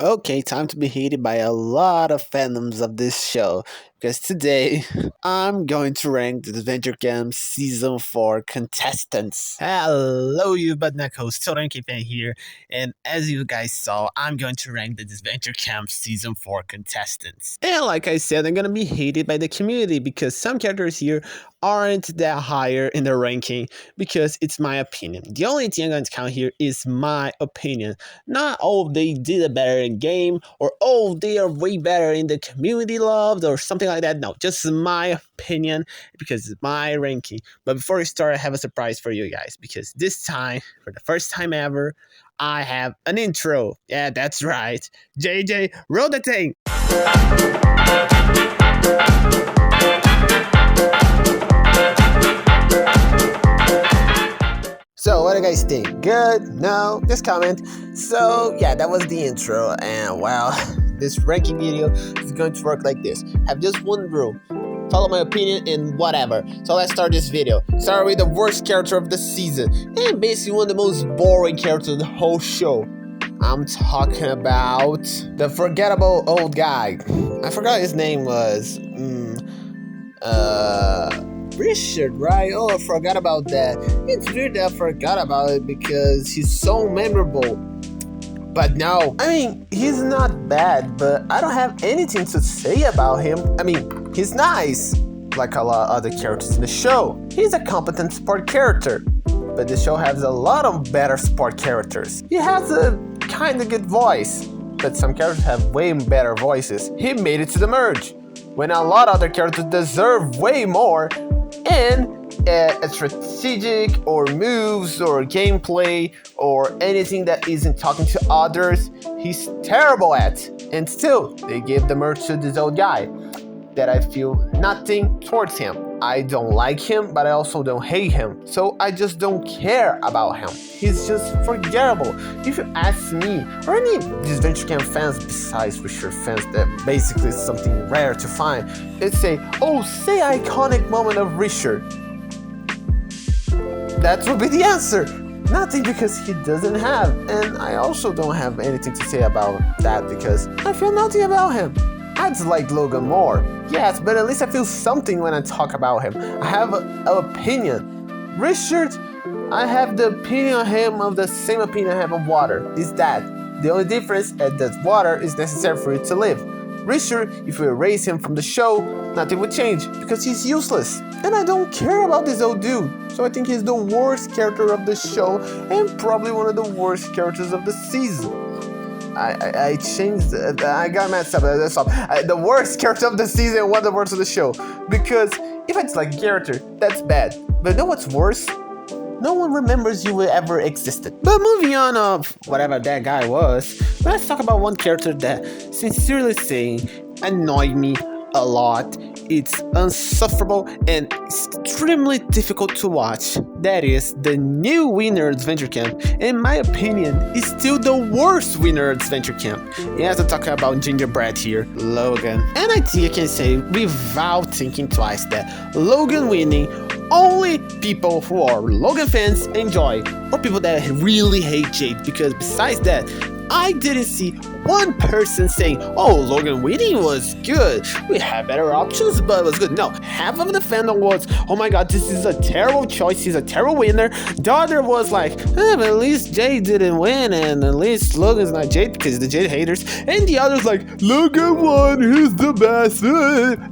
Okay, time to be hated by a lot of fandoms of this show because today I'm going to rank the Disventure Camp Season 4 contestants. Hello, you Budneck host, Toranki fan here, and as you guys saw, I'm going to rank the Disventure Camp Season 4 contestants. And like I said, I'm gonna be hated by the community because some characters here aren't that higher in the ranking because it's my opinion. The only thing I'm going to count here is my opinion. Not, oh, they did it better in game, or oh, they are way better in the community loved, or something like that. No, just my opinion because it's my ranking. But before we start, I have a surprise for you guys because this time, for the first time ever, I have an intro. Yeah, that's right. JJ, roll the thing. So, what do you guys think? Good? No? Just comment. So, yeah, that was the intro, and well, this ranking video is going to work like this. Have just one rule. Follow my opinion and whatever. So let's start this video. Start with the worst character of the season, and basically one of the most boring characters of the whole show. I'm talking about the forgettable old guy. I forgot his name was. Richard, right? Oh, I forgot about that. It's weird that I forgot about it because he's so memorable. But no, I mean, he's not bad, but I don't have anything to say about him. I mean, he's nice, like a lot of other characters in the show. He's a competent support character, but the show has a lot of better support characters. He has a kinda good voice, but some characters have way better voices. He made it to the merge, when a lot of other characters deserve way more, and strategic or moves or gameplay or anything that isn't talking to others, he's terrible at. And still, they gave the merch to this old guy that I feel nothing towards him. I don't like him, but I also don't hate him. So I just don't care about him. He's just forgettable. If you ask me, or any Disventure Camp fans besides Richard fans, that basically is something rare to find, it's say iconic moment of Richard. That would be the answer. Nothing, because he doesn't have. And I also don't have anything to say about that because I feel nothing about him. I'd like Logan more, yes, but at least I feel something when I talk about him. I have an opinion. Richard, I have the opinion of him of the same opinion I have of water. Is that the only difference is that water is necessary for it to live. Richard, if we erase him from the show, nothing would change because he's useless. And I don't care about this old dude. So I think he's the worst character of the show and probably one of the worst characters of the season. I changed. I got messed up. That's all. The worst character of the season and one of the worst of the show. Because if it's like a character, that's bad. But you know what's worse? No one remembers you ever existed. But moving on of whatever that guy was, let's talk about one character that, sincerely saying, annoyed me a lot. It's insufferable and extremely difficult to watch. That is the new winner of Disventure Camp. In my opinion, is still the worst winner of Disventure Camp. Yes, I'm talking about gingerbread here, Logan. And I think I can say without thinking twice that Logan winning, only people who are Logan fans enjoy, or people that really hate Jade, because besides that, I didn't see one person saying, oh, Logan winning was good. We had better options, but it was good. No, half of the fandom was, oh my god, this is a terrible choice. He's a terrible winner. The other was like, but at least Jade didn't win, and at least Logan's not Jade because the Jade haters. And the other's like, Logan won, he's the best.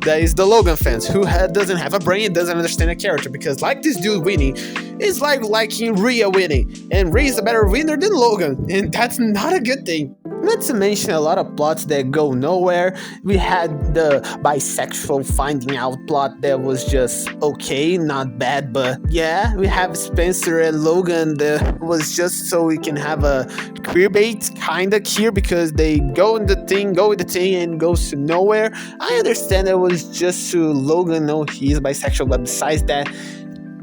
That is the Logan fans who doesn't have a brain and doesn't understand a character, because like this dude winning is like liking Rhea winning, and Rhea is a better winner than Logan, and that's not a good thing. Not to mention a lot of plots that go nowhere. We had the bisexual finding out plot that was just okay, not bad, but yeah. We have Spencer and Logan that was just so we can have a queer bait kinda here, because they go with the thing and goes to nowhere. I understand it was just to Logan know he's bisexual, but besides that,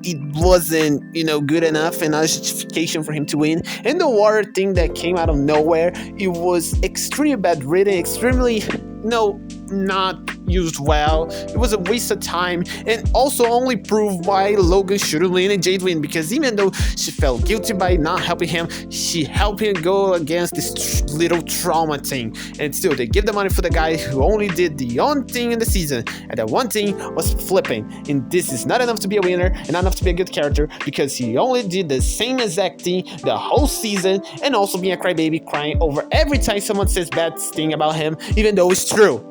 it wasn't, good enough and a justification for him to win. And the water thing that came out of nowhere, it was extremely bad written, extremely, not, used well. It was a waste of time, and also only proved why Logan shouldn't win and Jade win, because even though she felt guilty by not helping him, she helped him go against this little trauma thing. And still, they give the money for the guy who only did the one thing in the season, and that one thing was flipping. And this is not enough to be a winner and not enough to be a good character, because he only did the same exact thing the whole season, and also being a crybaby, crying over every time someone says bad thing about him, even though it's true.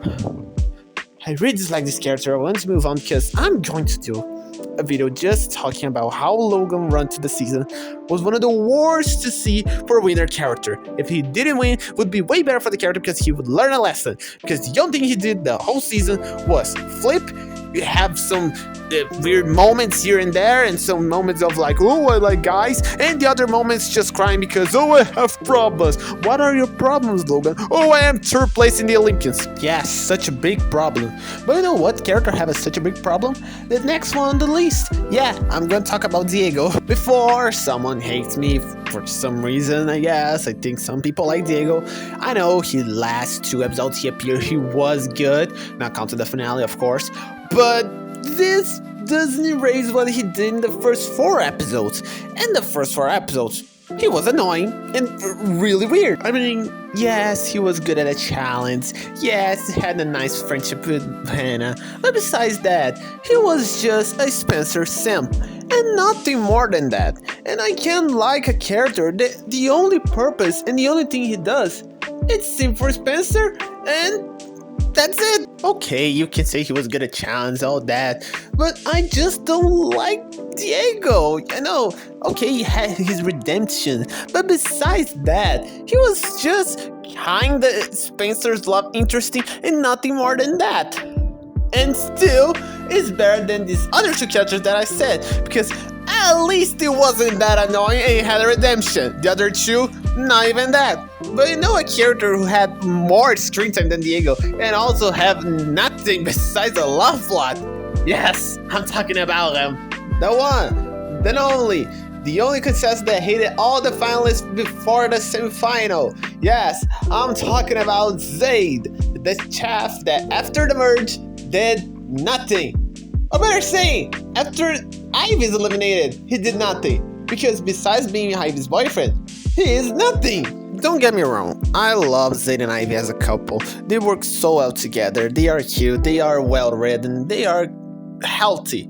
I really dislike this character. I want to move on because I'm going to do a video just talking about how Logan run to the season was one of the worst to see for a winner character. If he didn't win, it would be way better for the character because he would learn a lesson. Because the only thing he did the whole season was flip. You have some weird moments here and there, and some moments of like, oh, I like guys, and the other moments just crying because, oh, I have problems. What are your problems, Logan? Oh, I am third place in the Olympians. Yes, such a big problem. But you know what character has such a big problem? The next one on the list. Yeah, I'm gonna talk about Diego. Before someone hates me for some reason, I guess. I think some people like Diego. I know his last 2 episodes he appeared, he was good, not counting the finale, of course. But this doesn't erase what he did in the first 4 episodes. In the first 4 episodes, he was annoying and really weird. I mean, yes, he was good at a challenge. Yes, he had a nice friendship with Hannah. But besides that, he was just a Spencer simp. And nothing more than that. And I can't like a character that the only purpose and the only thing he does is simp for Spencer, and that's it. Okay, you can say he was good at challenge, all that, but I just don't like Diego. I know, okay, he had his redemption, but besides that, he was just kinda Spencer's love interesting and nothing more than that. And still, it's better than these other 2 characters that I said, because at least it wasn't that annoying and he had a redemption. The other 2, not even that. But you know a character who had more screen time than Diego and also have nothing besides a love plot? Yes, I'm talking about him. The one, the only contestant that hated all the finalists before the semifinal. Yes, I'm talking about Zade, the chef that after the merge did nothing. Or better saying, after Ivy's eliminated, he did nothing. Because besides being Ivy's boyfriend, he is nothing. Don't get me wrong, I love Zade and Ivy as a couple. They work so well together, they are cute, they are well written, they are healthy.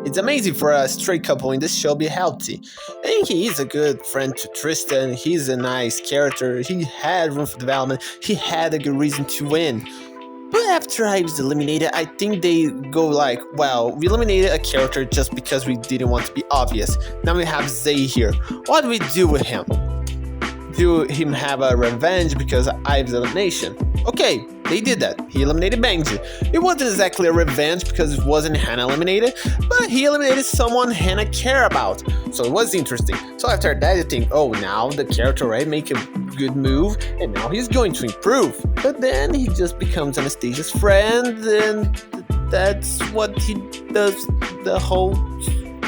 It's amazing for a straight couple in this show be healthy. And he is a good friend to Tristan, he's a nice character, he had room for development, he had a good reason to win. But after Ivy's eliminated, I think they go like, well, we eliminated a character just because we didn't want to be obvious. Now we have Zade here. What do we do with him? Do him have a revenge because of Ivy's elimination? Okay, they did that. He eliminated Benji. It wasn't exactly a revenge because it wasn't Hannah eliminated, but he eliminated someone Hannah cared about. So it was interesting. So after that, you think, oh, now the character right make a good move, and now he's going to improve. But then he just becomes Anastasia's friend, and that's what he does the whole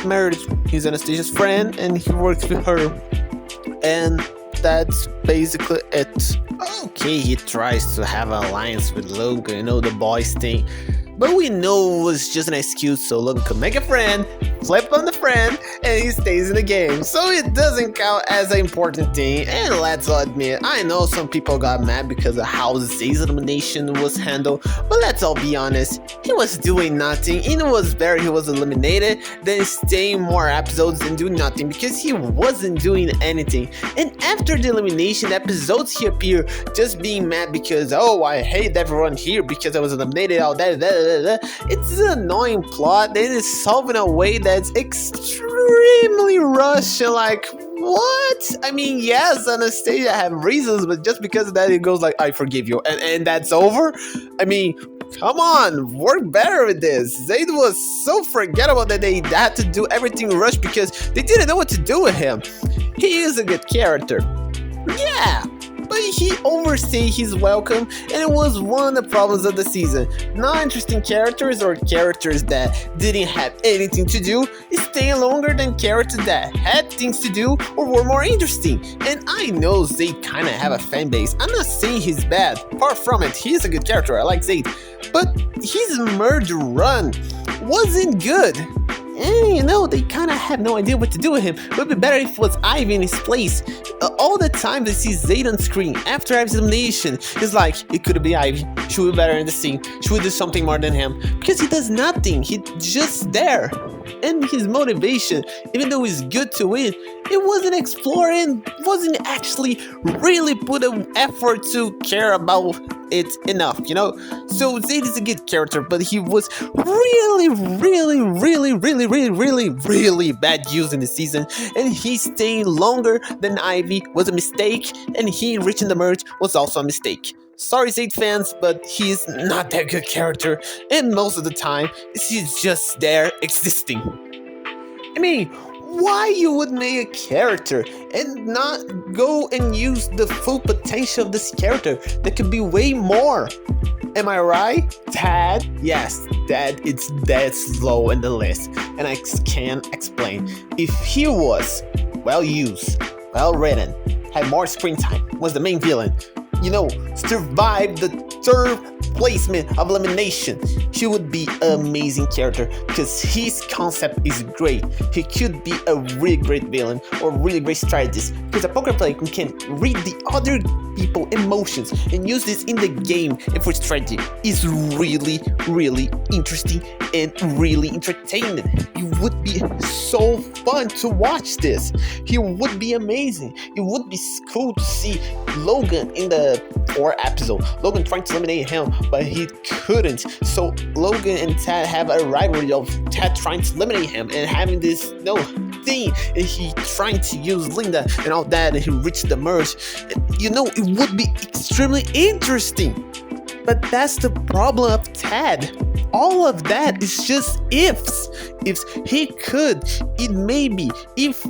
marriage. He's Anastasia's friend, and he works with her. And that's basically it. Okay, he tries to have an alliance with Logan, you know, the boys thing. But we know it was just an excuse so Logan could make a friend, flip on the friend, and he stays in the game. So it doesn't count as an important thing. And let's admit, I know some people got mad because of how Zade's elimination was handled. But let's all be honest, he was doing nothing. And it was better he was eliminated than staying more episodes and do nothing, because he wasn't doing anything. And after the elimination episodes, he appeared just being mad because, oh, I hate everyone here because I was eliminated, all that. It's an annoying plot that is solved in a way that's extremely rushed and like, what? I mean, yes, Anastasia have reasons, but just because of that, it goes like, I forgive you, and that's over? I mean, come on, work better with this. Zade was so forgettable that they had to do everything rushed because they didn't know what to do with him. He is a good character. Yeah. but he overstayed his welcome, and it was one of the problems of the season. Not interesting characters or characters that didn't have anything to do staying longer than characters that had things to do or were more interesting. And I know Zade kinda have a fan base. I'm not saying he's bad, far from it. He's a good character, I like Zade. But his merge run wasn't good. And you know, they kinda have no idea what to do with him. It would be better if it was Ivy in his place. All the time they see Zade on screen after Ivy's elimination, it's like, it could be Ivy. She would be better in the scene. She would do something more than him. Because he does nothing. He's just there. And his motivation, even though he's good to win, it wasn't exploring, wasn't actually really put an effort to care about it enough, you know? So Zade is a good character, but he was really bad use in the season, and he staying longer than Ivy was a mistake, and he reaching the merge was also a mistake. Sorry Zade fans, but he's not that good character, and most of the time, he's just there existing. I mean, why you would make a character and not go and use the full potential of this character that could be way more? Am I right? Tad? Yes, Tad, it's dead slow in the list, and I can't explain. If he was well used, well written, had more screen time, was the main villain, you know, survived the third placement of elimination, he would be an amazing character because his concept is great. He could be a really great villain or really great strategist because a poker player can read the other people's emotions and use this in the game and for strategy is really interesting and really entertaining. It would be so fun to watch this. He would be amazing. It would be cool to see Logan in the 4th episode. Logan trying to eliminate him, but he couldn't. So Logan and Tad have a rivalry of Tad trying to eliminate him and having this thing, and he trying to use Linda and all that, and he reached the merge. You know, it would be extremely interesting. But that's the problem of Tad. All of that is just ifs. If he could, it maybe. If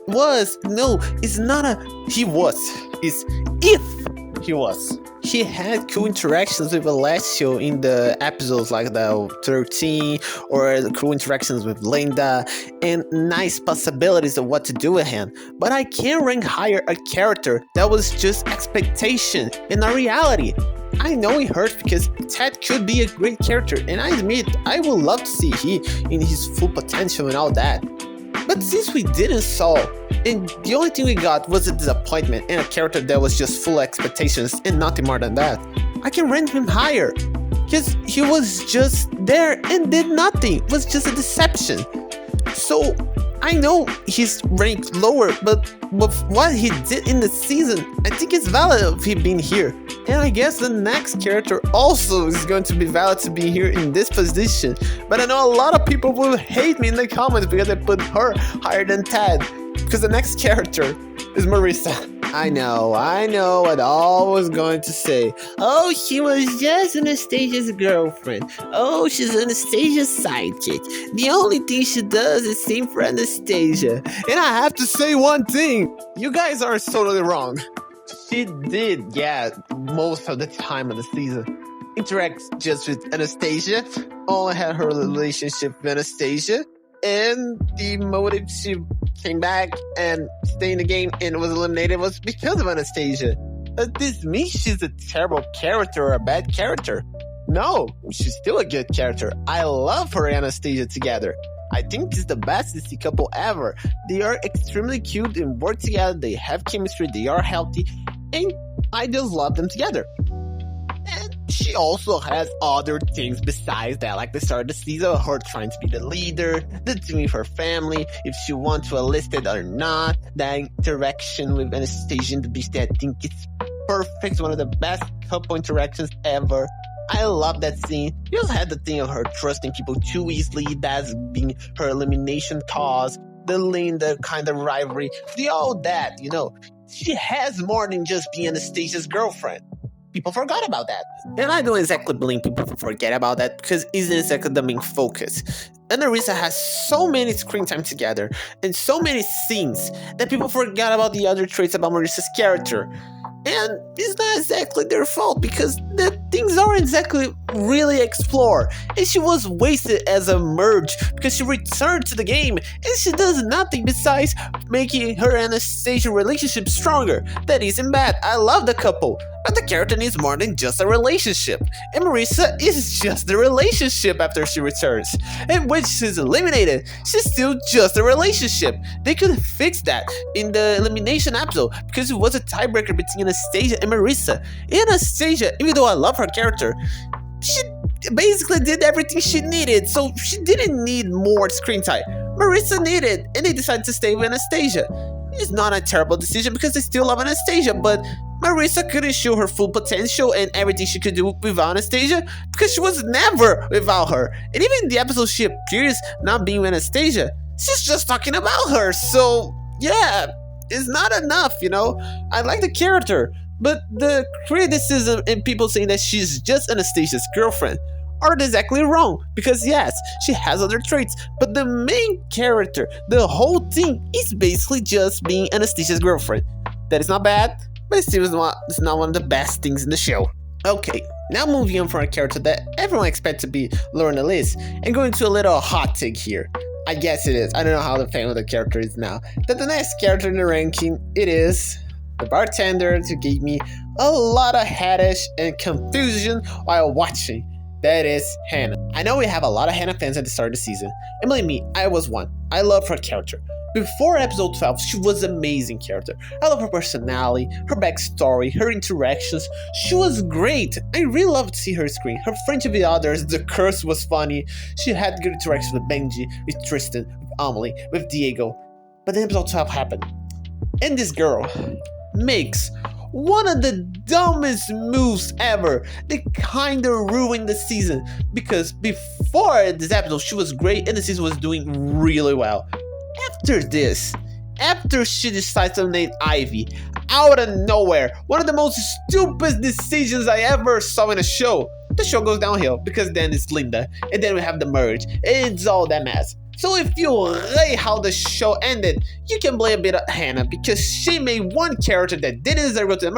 was, no, it's not a he was. It's if he was. He had cool interactions with Alessio in the episodes like the 13, or the cool interactions with Linda, and nice possibilities of what to do with him. But I can't rank higher a character that was just expectation and not reality. I know it hurts because Ted could be a great character, and I admit I would love to see he in his full potential and all that. But since we didn't saw, and the only thing we got was a disappointment and a character that was just full of expectations and nothing more than that, I can rank him higher. Because he was just there and did nothing. It was just a deception. So I know he's ranked lower, but with what he did in the season, I think it's valid of him being here. And I guess the next character also is going to be valid to be here in this position. But I know a lot of people will hate me in the comments because I put her higher than Tad. Because the next character is Marissa. I know what I was going to say. Oh, she was just Anastasia's girlfriend. Oh, she's Anastasia's sidekick. The only thing she does is sing for Anastasia. And I have to say one thing. You guys are totally wrong. She did, yeah, most of the time of the season, interact just with Anastasia. Only had her relationship with Anastasia. And the motive she came back and stayed in the game and was eliminated was because of Anastasia. Does this mean she's a terrible character or a bad character? No, she's still a good character. I love her and Anastasia together. I think it's the best DC couple ever. They are extremely cute and work together. They have chemistry. They are healthy. And I just love them together. And she also has other things besides that, like the start of the season, her trying to be the leader, the thing with her family, if she wants to enlist it or not, that interaction with Anastasia and the Beast, I think it's perfect, one of the best couple interactions ever. I love that scene. You also had the thing of her trusting people too easily, that's being her elimination cause, the Linda kind of rivalry, all that, you know. She has more than just being Anastasia's girlfriend. People forgot about that. And I don't exactly blame people for forget about that because it isn't exactly the main focus. And Marissa has so many screen time together and so many scenes that people forgot about the other traits about Marissa's character. And it's not exactly their fault because the things aren't exactly really explored. And she was wasted as a merge because she returned to the game and she does nothing besides making her and Anastasia relationship stronger. That isn't bad. I love the couple. But the character needs more than just a relationship. And Marissa is just a relationship after she returns. And when she's eliminated, she's still just a relationship. They could fix that in the elimination episode because it was a tiebreaker between Anastasia and Marissa. And Anastasia, even though I love her character, she basically did everything she needed, so she didn't need more screen time. Marissa needed, and they decided to stay with Anastasia. It's not a terrible decision because they still love Anastasia, but Marissa couldn't show her full potential and everything she could do without Anastasia because she was never without her. And even in the episode she appears not being with Anastasia, she's just talking about her. So yeah, it's not enough, you know. I like the character, but the criticism and people saying that she's just Anastasia's girlfriend aren't exactly wrong, because yes, she has other traits, but the main character, the whole thing, is basically just being Anastasia's girlfriend. That is not bad, but it still is not one of the best things in the show. Okay, now moving on from a character that everyone expects to be lower on the list, and going to a little hot take here. I guess it is. I don't know how the fan of the character is now. But the next character in the ranking, it is the bartender who gave me a lot of headache and confusion while watching. That is Hannah. I know we have a lot of Hannah fans at the start of the season, and believe me, I was one. I love her character. Before episode 12, she was an amazing character. I love her personality, her backstory, her interactions. She was great. I really loved to see her screen. Her friendship with others, the curse was funny. She had good interactions with Benji, with Tristan, with Amalie, with Diego. But then episode 12 happened. And this girl makes one of the dumbest moves ever. They kinda ruined the season, because before this episode she was great and the season was doing really well. After she decides to eliminate Ivy out of nowhere, one of the most stupid decisions I ever saw in a show, the show goes downhill because then it's Linda and then we have the merge. It's all that mess. So if you rate how the show ended, you can blame a bit of Hannah because she made one character that didn't deserve to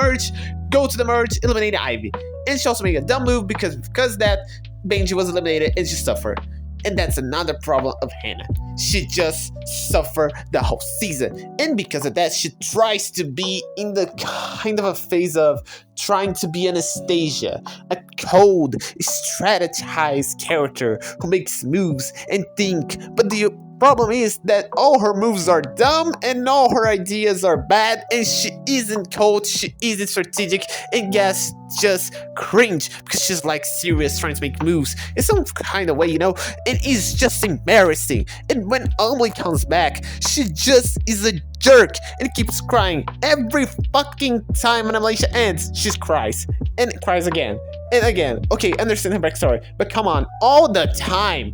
go to the merge, eliminate Ivy. And she also made a dumb move because that Benji was eliminated and she suffered. And that's another problem of Hannah. She just suffered the whole season. And because of that, she tries to be in the kind of a phase of trying to be Anastasia, a cold, strategized character who makes moves and think. But the problem is that all her moves are dumb and all her ideas are bad, and she isn't cold, she isn't strategic, and gets just cringe because she's like serious trying to make moves in some kind of way, you know. It is just embarrassing. And when Amalie comes back, she just is a jerk and keeps crying every fucking time when Amalie ends. She cries and cries again and again. Okay, understand her backstory, but come on, all the time.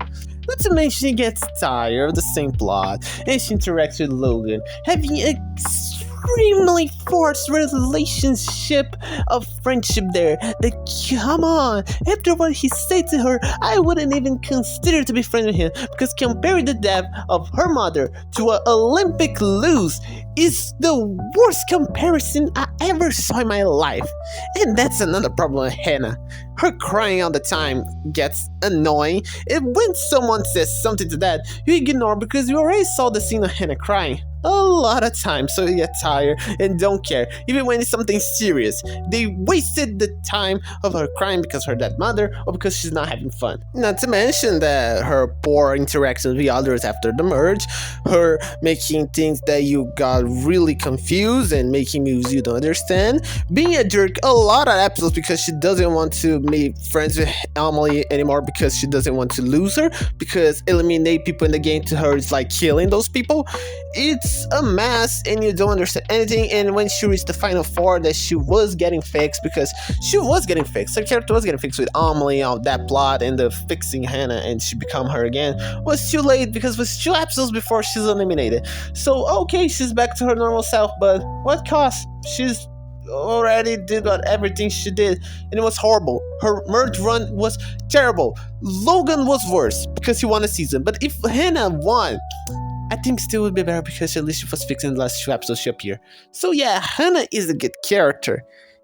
Not to mention she gets tired of the same plot, and she interacts with Logan, having an extremely forced relationship of friendship there. Come on, after what he said to her, I wouldn't even consider to be friends with him, because comparing the death of her mother to an Olympic lose is the worst comparison I ever saw in my life. And that's another problem with Hannah. Her crying all the time gets annoying, and when someone says something to that, you ignore because you already saw the scene of Hannah crying a lot of times, so you get tired and don't care, even when it's something serious. They wasted the time of her crying because her dead mother or because she's not having fun. Not to mention that her poor interactions with others after the merge, her making things that you got really confused and making moves you don't understand, being a jerk a lot of episodes because she doesn't want to make friends with Amalie anymore because she doesn't want to lose her, because eliminate people in the game to her is like killing those people. It's a mess and you don't understand anything. And when she reached the final four, that she was getting fixed, because she was getting fixed, her character was getting fixed with Amalie on that plot, and the fixing Hannah and she become her again was too late because it was 2 episodes before she's eliminated. So okay, she's back to her normal self, but what cost? She's already did everything she did, and it was horrible. Her merge run was terrible. Logan was worse because he won a season, but if Hannah won, I think still would be better because at least she was fixing the last 2 episodes she appeared. So yeah, Hannah is a good character.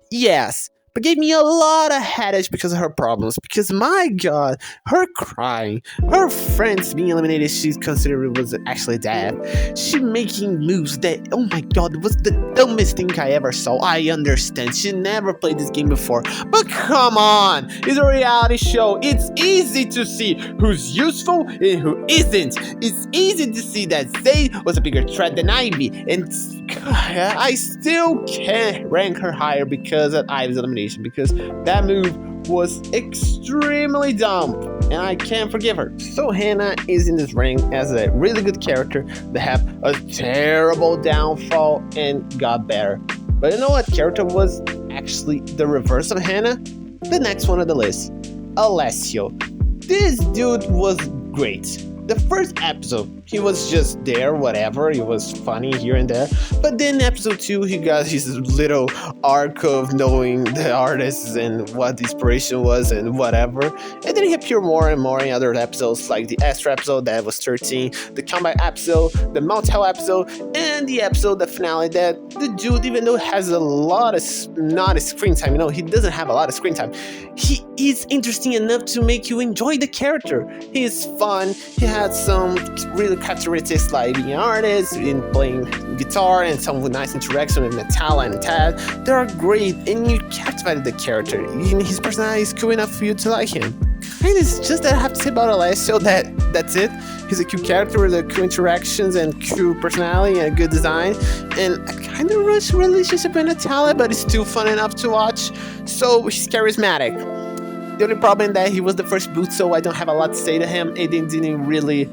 Yes, but gave me a lot of headache because of her problems. Because my god, her crying, her friends being eliminated, she considered was actually dead. She making moves that, oh my god, was the dumbest thing I ever saw. I understand, she never played this game before. But come on, it's a reality show. It's easy to see who's useful and who isn't. It's easy to see that Zade was a bigger threat than Ivy. And I still can't rank her higher because of Ivy's elimination. Because that move was extremely dumb and I can't forgive her. So Hannah is in this rank as a really good character that have a terrible downfall and got better. But you know what character was actually the reverse of Hannah? The next one on the list, Alessio. This dude was great. The first episode, he was just there, whatever, he was funny here and there. But then episode 2, he got his little arc of knowing the artists and what the inspiration was and whatever. And then he appeared more and more in other episodes, like the Extra episode that was 13, the Comeback episode, the Motel episode, and the episode, the finale, that the dude, even though has a lot of not screen time, you know, he doesn't have a lot of screen time, he is interesting enough to make you enjoy the character. He is fun, he had some really characteristics like being an artist, in playing guitar, and some nice interaction with Natalia and Tad. They are great, and you captivated the character. His personality is cool enough for you to like him. And it's just that I have to say about Alessio that's it. He's a cute character with cool interactions and cool personality and good design. And a kind of rushed relationship with Natalia, but it's still fun enough to watch. So he's charismatic. The only problem is that he was the first boot, so I don't have a lot to say to him. It didn't really,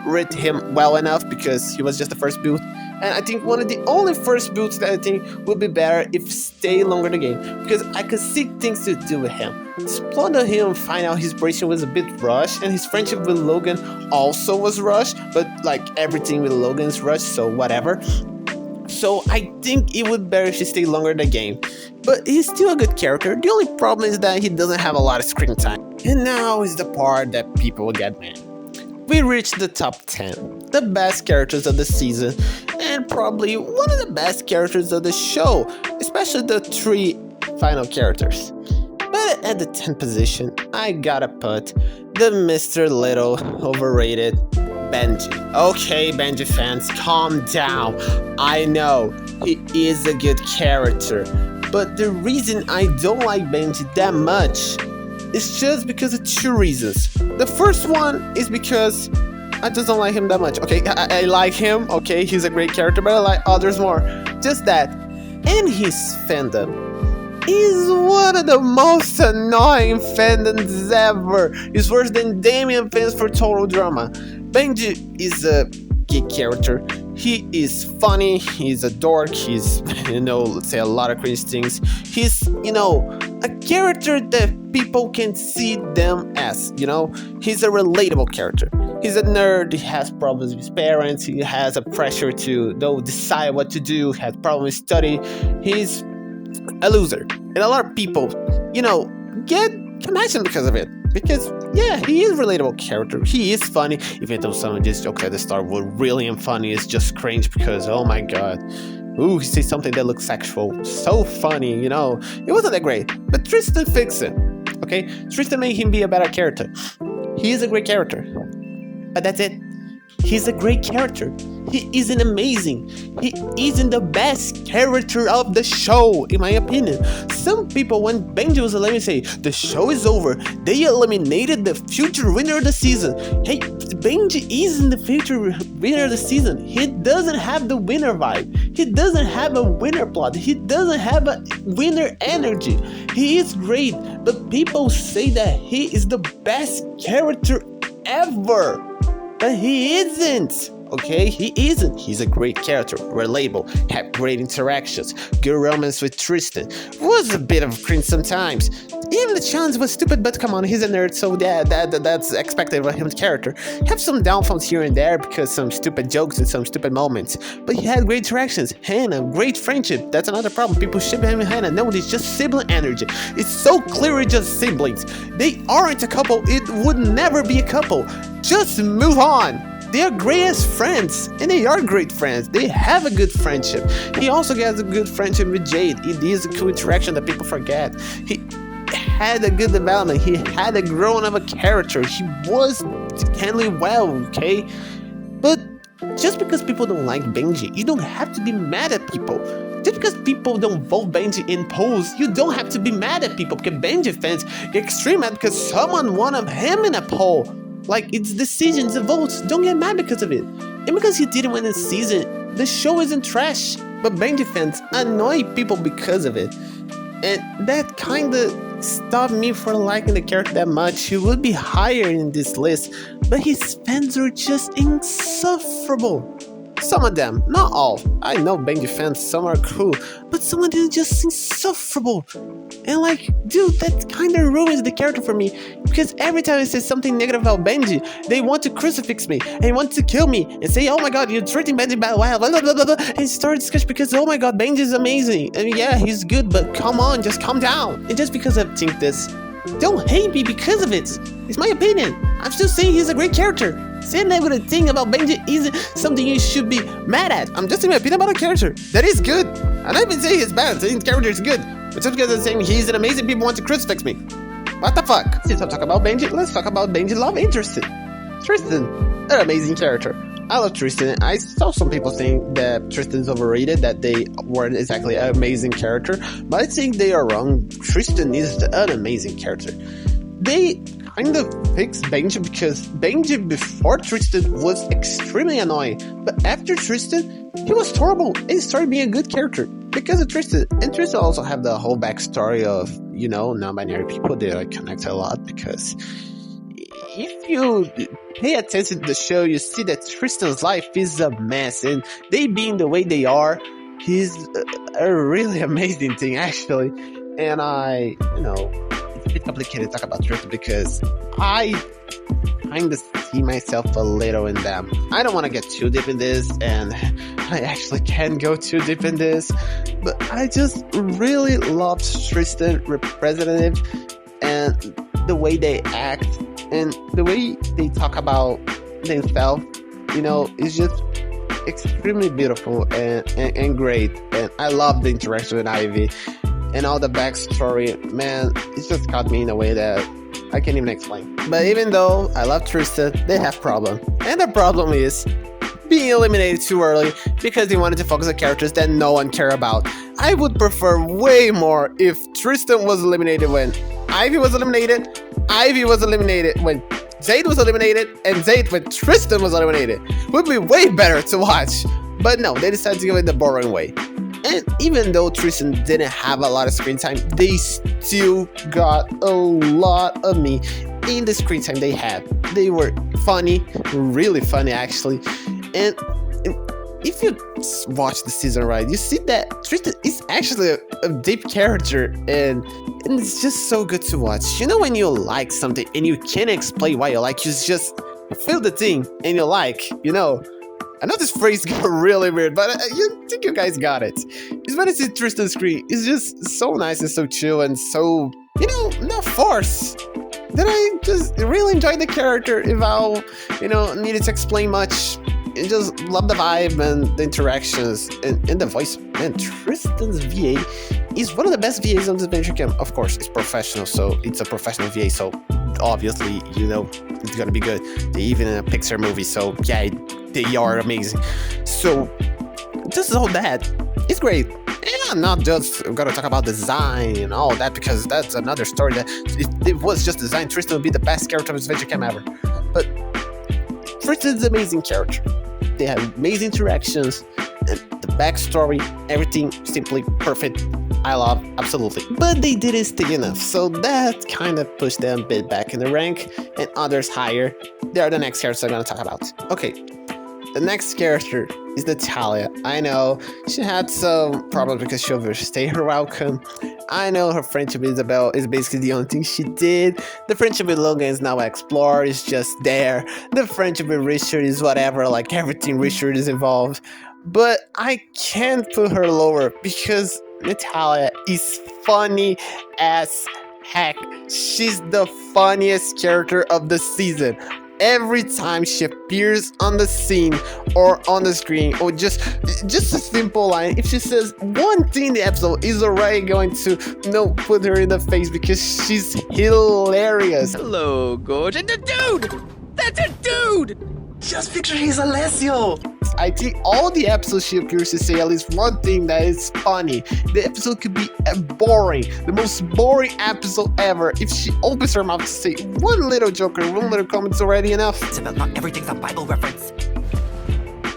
rate him well enough because he was just the first boot. And I think one of the only first boots that I think would be better if stay longer in the game, because I could see things to do with him. Explore him, find out his breaking was a bit rushed, and his friendship with Logan also was rushed, but like everything with Logan is rushed, so whatever. So I think it would be better if he stayed longer in the game. But he's still a good character. The only problem is that he doesn't have a lot of screen time. And now is the part that people will get mad. We reached the top 10, the best characters of the season, and probably one of the best characters of the show, especially the 3 final characters. But at the 10th position, I gotta put the Mr. Little overrated Benji. Okay, Benji fans, calm down. I know, he is a good character, but the reason I don't like Benji that much is just because of 2 reasons. The first one is because I just don't like him that much. Okay, I like him, okay, he's a great character, but I like others more. Just that. And his fandom is one of the most annoying fandoms ever. It's worse than Damien fans for Total Drama. Benji is a geek character. He is funny, he's a dork, he's, let's say a lot of crazy things. He's, a character that people can see them as, He's a relatable character. He's a nerd, he has problems with his parents, he has a pressure to decide what to do, has problems with study. He's a loser. And a lot of people, get compassion because of it. Because, yeah, he is a relatable character. He is funny, even though some of his jokes at the start were really unfunny. It's just cringe because, oh my god. Ooh, he says something that looks sexual. So funny, It wasn't that great. But Tristan fixed it, okay? Tristan made him be a better character. He is a great character. But that's it. He's a great character. He isn't amazing. He isn't the best character of the show, in my opinion. Some people, when Benji was eliminated, say, the show is over. They eliminated the future winner of the season. Hey, Benji isn't the future winner of the season. He doesn't have the winner vibe. He doesn't have a winner plot. He doesn't have a winner energy. He is great, but people say that he is the best character ever. But he isn't. Okay, he isn't. He's a great character, relatable, had great interactions, good romance with Tristan, was a bit of cringe sometimes. Even the challenge was stupid, but come on, he's a nerd, so that's expected of his character. Have some downfalls here and there because some stupid jokes and some stupid moments, but he had great interactions. Hannah, great friendship. That's another problem. People ship him and Hannah. No, it's just sibling energy. It's so clearly just siblings. They aren't a couple. It would never be a couple. Just move on. They are great as friends, and they are great friends. They have a good friendship. He also has a good friendship with Jade. It is a cool interaction that people forget. He had a good development. He had a growing of a character. He was handling well, okay? But just because people don't like Benji, you don't have to be mad at people. Just because people don't vote Benji in polls, you don't have to be mad at people, because Benji fans get extreme mad because someone wanted him in a poll. Like, it's decisions, the votes, don't get mad because of it. And because he didn't win the season, the show isn't trash. But Benji fans annoy people because of it. And that kinda stopped me from liking the character that much. He would be higher in this list, but his fans are just insufferable. Some of them, not all. I know Benji fans, some are cool, but some of them just insufferable. And like, dude, that kind of ruins the character for me, because every time I say something negative about Benji, they want to crucifix me, and want to kill me, and say, oh my god, you're treating Benji bad, blah, blah, blah, blah, blah, and start discussion because, oh my god, Benji is amazing. I mean, yeah, he's good, but come on, just calm down. And just because I think this, don't hate me because of it. It's my opinion. I'm still saying he's a great character. Saying negative thing about Benji isn't something you should be mad at. I'm just saying my opinion about a character that is good. I'm not even saying he's bad. I'm saying his character is good. But just because I'm saying he's an amazing, people want to crucifix me. What the fuck? Since I'm talking about Benji, let's talk about Benji's love interest. Tristan, an amazing character. I love Tristan. I saw some people saying that Tristan's overrated, that they weren't exactly an amazing character, but I think they are wrong. Tristan is an amazing character. They kind of fixed Benji because Benji before Tristan was extremely annoying, but after Tristan, he was horrible and started being a good character because of Tristan. And Tristan also have the whole backstory of, you know, non-binary people. They like connect a lot because if you pay attention to the show, you see that Tristan's life is a mess, and they being the way they are is a really amazing thing, actually. And it's a bit complicated to talk about Tristan because I kind of see myself a little in them. I don't want to get too deep in this, and I actually can go too deep in this, but I just really love Tristan representative and the way they act and the way they talk about themselves, you know, is just extremely beautiful and great. And I love the interaction with Ivy and all the backstory. Man, it just caught me in a way that I can't even explain. But even though I love Tristan, they have problem. And the problem is being eliminated too early because they wanted to focus on characters that no one care about. I would prefer way more if Tristan was eliminated when Ivy was eliminated when Zade was eliminated, and Zade when Tristan was eliminated. Would be way better to watch. But no, they decided to go in the boring way. And even though Tristan didn't have a lot of screen time, they still got a lot of me in the screen time they had. They were funny, really funny actually. And if you watch the season right, you see that Tristan is actually a deep character, and it's just so good to watch. You know when you like something and you can't explain why you like, you just feel the thing and you like, you know. I know this phrase got really weird, but you think you guys got it. It's when I see Tristan's screen, it's just so nice and so chill and so, you know, not forced. Then I just really enjoyed the character without, you know, needed to explain much. And just love the vibe and the interactions and the voice. Man, Tristan's VA is one of the best VAs on Disventure Camp. Of course, it's professional, so it's a professional VA, so obviously, you know, it's gonna be good. They even in a Pixar movie, so yeah, they are amazing. So, just all that, it's great. And I'm not just gonna talk about design and all that, because that's another story. That if it was just design, Tristan would be the best character of Disventure Camp ever. But Tristan's an amazing character. They have amazing interactions, and the backstory, everything simply perfect. I love, absolutely. But they didn't stick enough, so that kind of pushed them a bit back in the rank, and others higher. They are the next characters I'm going to talk about. Okay, the next character is Natalia. I know she had some problems because she overstayed her welcome. I know her friendship with Isabelle is basically the only thing she did. The friendship with Logan is now explored, it's just there. The friendship with Richard is whatever, like everything Richard is involved. But I can't put her lower because Natalia is funny as heck. She's the funniest character of the season. every time she appears on the scene or on the screen, or just a simple line, if she says one thing in the episode, is already going to put her in the face because she's hilarious. Hello, gorgeous. Dude! That's a dude! Just picture he's Alessio. I think all the episodes she appears to say at least one thing that is funny. The episode could be boring, the most boring episode ever. If she opens her mouth to say one little joke or one little comment, it's already enough. Isabelle, not everything's a Bible reference.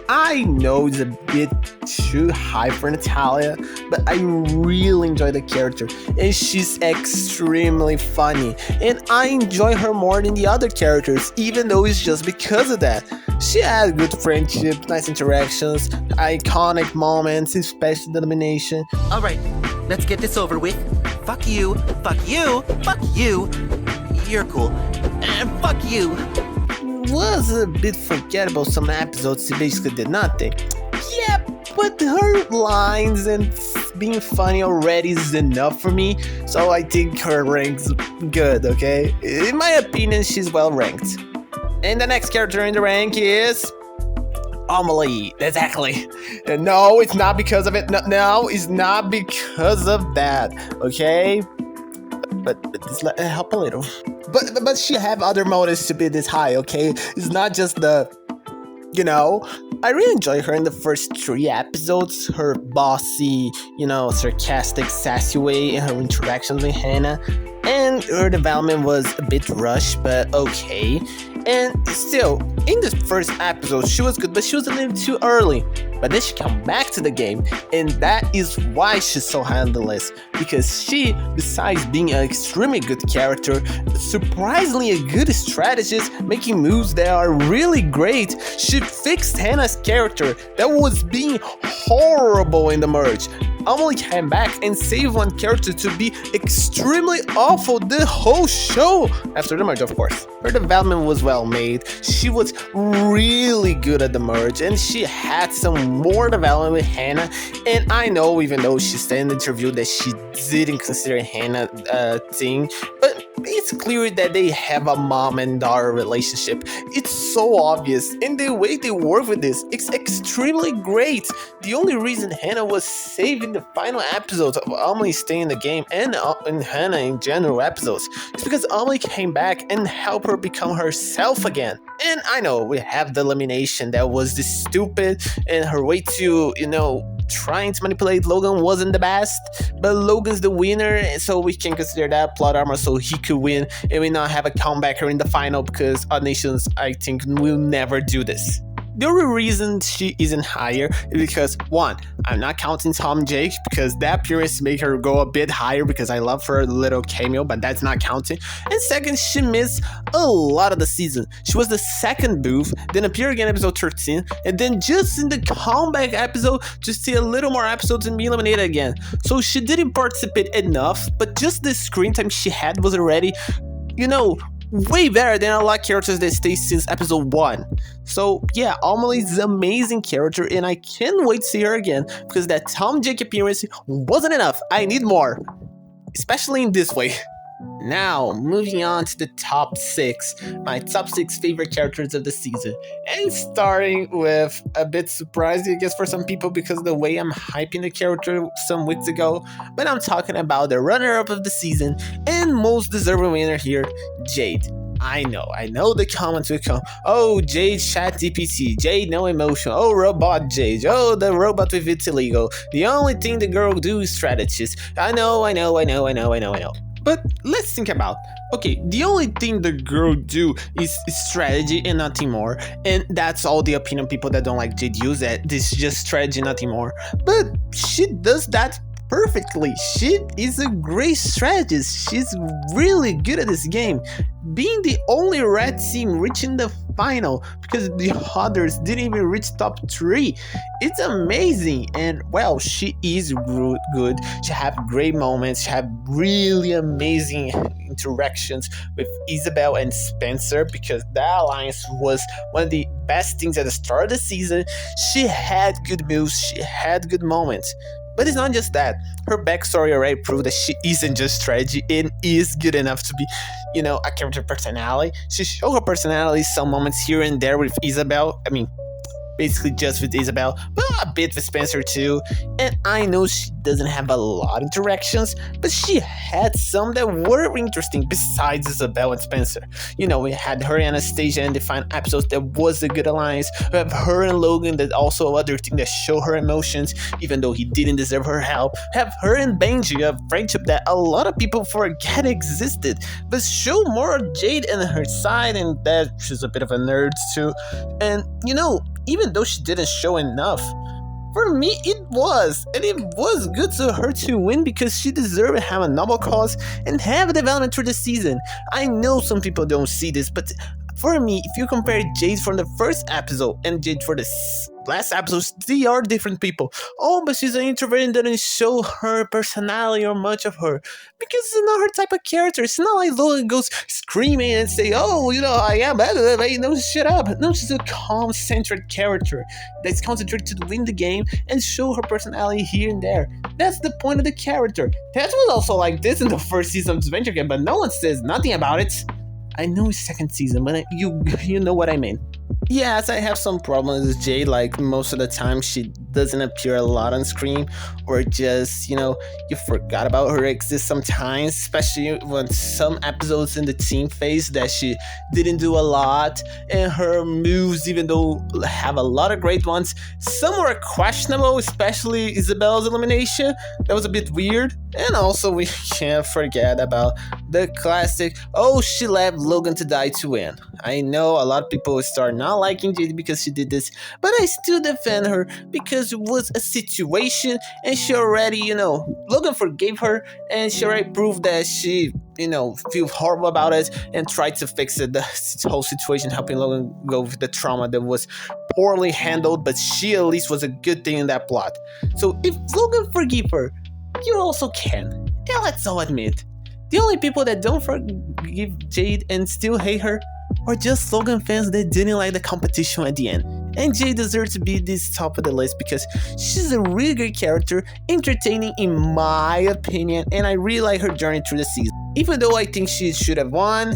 I know it's a bit too high for Natalia, but I really enjoy the character, and she's extremely funny, and I enjoy her more than the other characters, even though it's just because of that. She had good friendship, nice interactions, iconic moments, especially the elimination. Alright, let's get this over with. Fuck you, fuck you, fuck you. You're cool. And fuck you. Was a bit forgettable. Some episodes she basically did nothing. Yeah, but her lines and being funny already is enough for me, so I think her rank's good, okay? In my opinion, she's well ranked. And the next character in the rank is Amalie. Exactly. And no, it's not because of it. No, it's not because of that, okay? But just help a little. But she have other motives to be this high, okay? It's not just the, I really enjoy her in the first 3 episodes. Her bossy, sarcastic, sassy way, and her interactions with Hannah. And her development was a bit rushed, but okay. And still, in the first episode, she was good, but she was a little too early. But then she came back to the game, and that is why she's so high on the list. Because she, besides being an extremely good character, surprisingly a good strategist, making moves that are really great. She fixed Hannah's character that was being horrible in the merge. Amalie came back and saved one character to be extremely awful the whole show, after the merge of course. Her development was well made, she was really good at the merge, and she had some more development with Hannah. And I know, even though she said in the interview that she didn't consider Hannah a thing, but it's clear that they have a mom and daughter relationship. It's so obvious, and the way they work with this, it's extremely great. The only reason Hannah was saved in the final episodes of Amalie staying in the game, and Hannah in general episodes, is because Amalie came back and helped her become herself again. And I know we have the elimination that was this stupid, and her way to, trying to manipulate Logan wasn't the best, but Logan's the winner, so we can consider that plot armor so he could win and we not have a comebacker in the final, because Odd Nations, I think, will never do this. The only reason she isn't higher is because, one, I'm not counting Tom Jake, because that appearance made her go a bit higher because I love her little cameo, but that's not counting. And second, she missed a lot of the season. She was the second booth, then appeared again in episode 13, and then just in the comeback episode, just see a little more episodes and be eliminated again. So she didn't participate enough, but just the screen time she had was already, way better than a lot of characters that stay since episode 1. So yeah, Amalie's an amazing character, and I can't wait to see her again, because that Tom Jake appearance wasn't enough. I need more, especially in this way. Now, moving on to the top 6, my top 6 favorite characters of the season. And starting with a bit surprising, I guess, for some people because of the way I'm hyping the character some weeks ago. But I'm talking about the runner-up of the season and most deserving winner here, Jade. I know the comments will come. Oh, Jade chat GPT. Jade no emotion. Oh, robot Jade. Oh, the robot with vitiligo. The only thing the girl do is strategist. I know. But let's think about, okay, the only thing the girl do is strategy and nothing more. And that's all the opinion people that don't like Jade use, that this is just strategy, nothing more. But she does that perfectly. She is a great strategist. She's really good at this game. Being the only red team reaching the final, because the others didn't even reach top 3. It's amazing. And well, she is good. She have great moments. She have really amazing interactions with Isabelle and Spencer, because that alliance was one of the best things at the start of the season. She had good moves. She had good moments. But it's not just that. Her backstory already proved that she isn't just strategy and is good enough to be, a character personality. She showed her personality some moments here and there with Isabelle. I mean, basically just with Isabelle, but a bit with Spencer too. And I know she doesn't have a lot of interactions, but she had some that were interesting besides Isabelle and Spencer. We had her and Anastasia in defined episodes that was a good alliance. We have her and Logan that also other thing that show her emotions, even though he didn't deserve her help. We have her and Benji, a friendship that a lot of people forget existed, but show more of Jade and her side, and that she's a bit of a nerd too. And even though she didn't show enough, for me it was, and it was good to her to win because she deserved to have a noble cause and have a development through the season. I know some people don't see this, but for me, if you compare Jade from the first episode and Jade for the last episodes, they are different people. Oh, but she's an introvert and doesn't show her personality or much of her because it's not her type of character. It's not like Logan goes screaming and say, "Oh, I am," shut up. No, she's a calm, centered character that's concentrated to win the game and show her personality here and there. That's the point of the character. That was also like this in the first season of Disventure Camp, but no one says nothing about it. I know it's second season, but you know what I mean. Yes, I have some problems with Jade. Like, most of the time she doesn't appear a lot on screen, or just, you forgot about her exist sometimes, especially when some episodes in the team phase that she didn't do a lot, and her moves, even though have a lot of great ones, some were questionable, especially Isabelle's elimination. That was a bit weird. And also we can't forget about the classic, "Oh, she left Logan to die to win." I know a lot of people start not liking Jade because she did this, but I still defend her because it was a situation and she already, Logan forgave her and she already proved that she, feel horrible about it and tried to fix it, the whole situation, helping Logan go with the trauma that was poorly handled, but she at least was a good thing in that plot. So if Logan forgive her, you also can. And let's all admit, the only people that don't forgive Jade and still hate her are just Logan fans that didn't like the competition at the end. And Jade deserves to be this top of the list because she's a really good character, entertaining in my opinion, and I really like her journey through the season. Even though I think she should have won,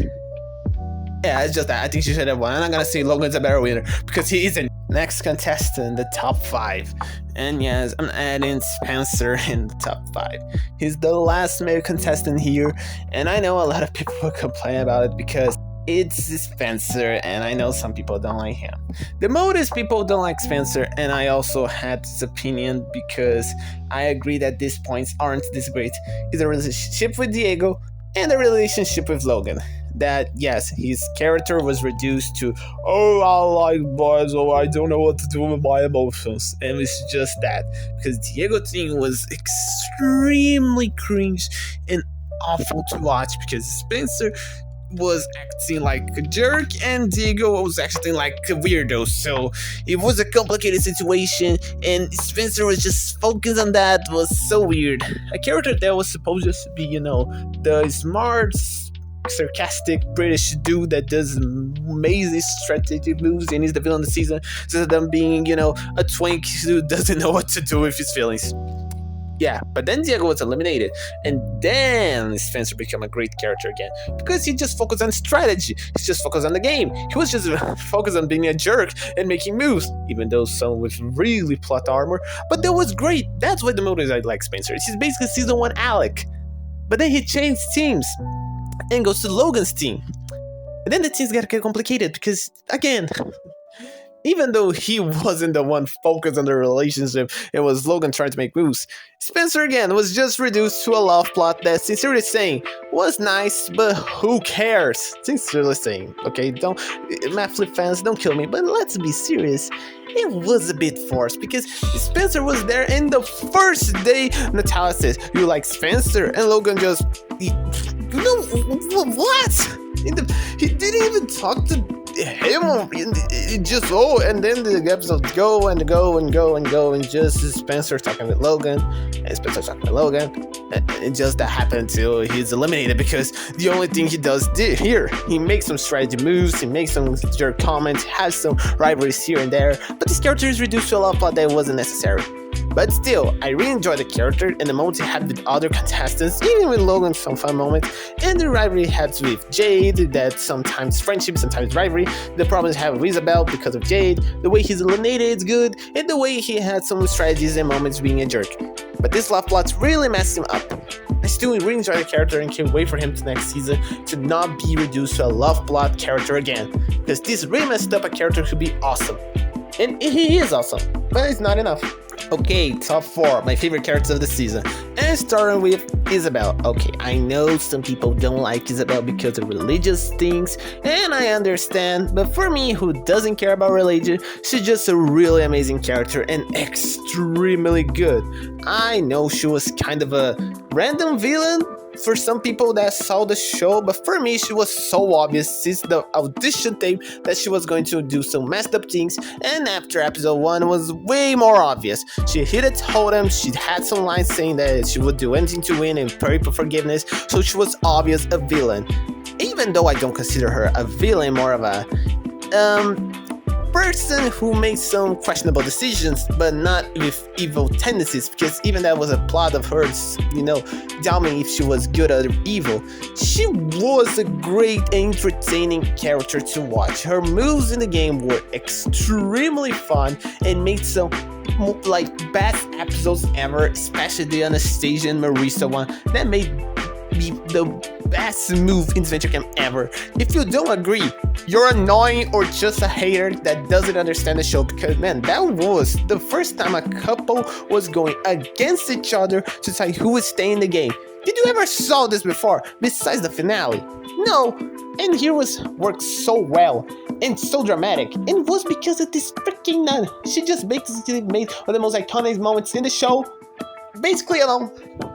yeah, it's just that I think she should have won. I'm not gonna say Logan's a better winner because he isn't. Next contestant, the top 5. And yes, I'm adding Spencer in the top 5. He's the last male contestant here, and I know a lot of people will complain about it because it's Spencer, and I know some people don't like him. The most people don't like Spencer, and I also had this opinion because I agree that these points aren't this great. It's a relationship with Diego and a relationship with Logan. That, yes, his character was reduced to, "Oh, I like boys, or I don't know what to do with my emotions." And it's just that. Because Diego thing was extremely cringe and awful to watch because Spencer was acting like a jerk and Diego was acting like a weirdo. So it was a complicated situation and Spencer was just focused on that. It was so weird. A character that was supposed to be, the smart, sarcastic British dude that does amazing strategic moves and is the villain of the season, instead of them being, a twink who doesn't know what to do with his feelings. Yeah, but then Diego was eliminated, and then Spencer became a great character again because he just focused on strategy. He just focused on the game. He was just focused on being a jerk and making moves, even though some with really plot armor. But that was great. That's why the motives I like Spencer. He's basically season 1 Alec. But then he changed teams and goes to Logan's team. And then the teams got to get complicated because, again, even though he wasn't the one focused on the relationship, it was Logan trying to make moves. Spencer again was just reduced to a love plot that, sincerely saying, was nice, but who cares? Sincerely saying, okay, don't, Matflip fans, don't kill me, but let's be serious. It was a bit forced because Spencer was there in the first day. Natalia says, "You like Spencer?" And Logan just, what? He didn't even talk to him. It just and then the episodes go and go and go and go, and just Spencer talking with Logan and Spencer talking with Logan, and it just that happened until he's eliminated because the only thing he does here, he makes some strategy moves, he makes some jerk comments, has some rivalries here and there, but this character is reduced to a lot of plot that wasn't necessary. But still, I really enjoy the character and the moments he had with other contestants, even with Logan, some fun moments, and the rivalry he had with Jade, that sometimes friendship, sometimes rivalry, the problems he had with Isabelle because of Jade, the way he's eliminated is good, and the way he had some strategies and moments being a jerk. But this love plot's really messed him up. I still really enjoy the character and can't wait for him to next season to not be reduced to a love plot character again, because this really messed up a character who could be awesome. And he is awesome, but it's not enough. Okay, top 4, my favorite characters of the season. And starting with Isabelle. Okay, I know some people don't like Isabelle because of religious things, and I understand, but for me, who doesn't care about religion, she's just a really amazing character and extremely good. I know she was kind of a random villain for some people that saw the show, but for me she was so obvious since the audition tape that she was going to do some messed up things, and after episode 1 was way more obvious. She hit a totem, she had some lines saying that she would do anything to win and pray for forgiveness, so she was obvious a villain. Even though I don't consider her a villain, more of a person who makes some questionable decisions, but not with evil tendencies, because even that was a plot of hers, doubting if she was good or evil. She was a great, entertaining character to watch. Her moves in the game were extremely fun and made some best episodes ever, especially the Anastasia and Marissa one. That made be the best move in Disventure Camp ever. If you don't agree, you're annoying or just a hater that doesn't understand the show, because man, that was the first time a couple was going against each other to decide who would stay in the game. Did you ever saw this before, besides the finale? No, and here worked so well and so dramatic, and it was because of this freaking nun. She just basically made one of the most iconic moments in the show basically alone.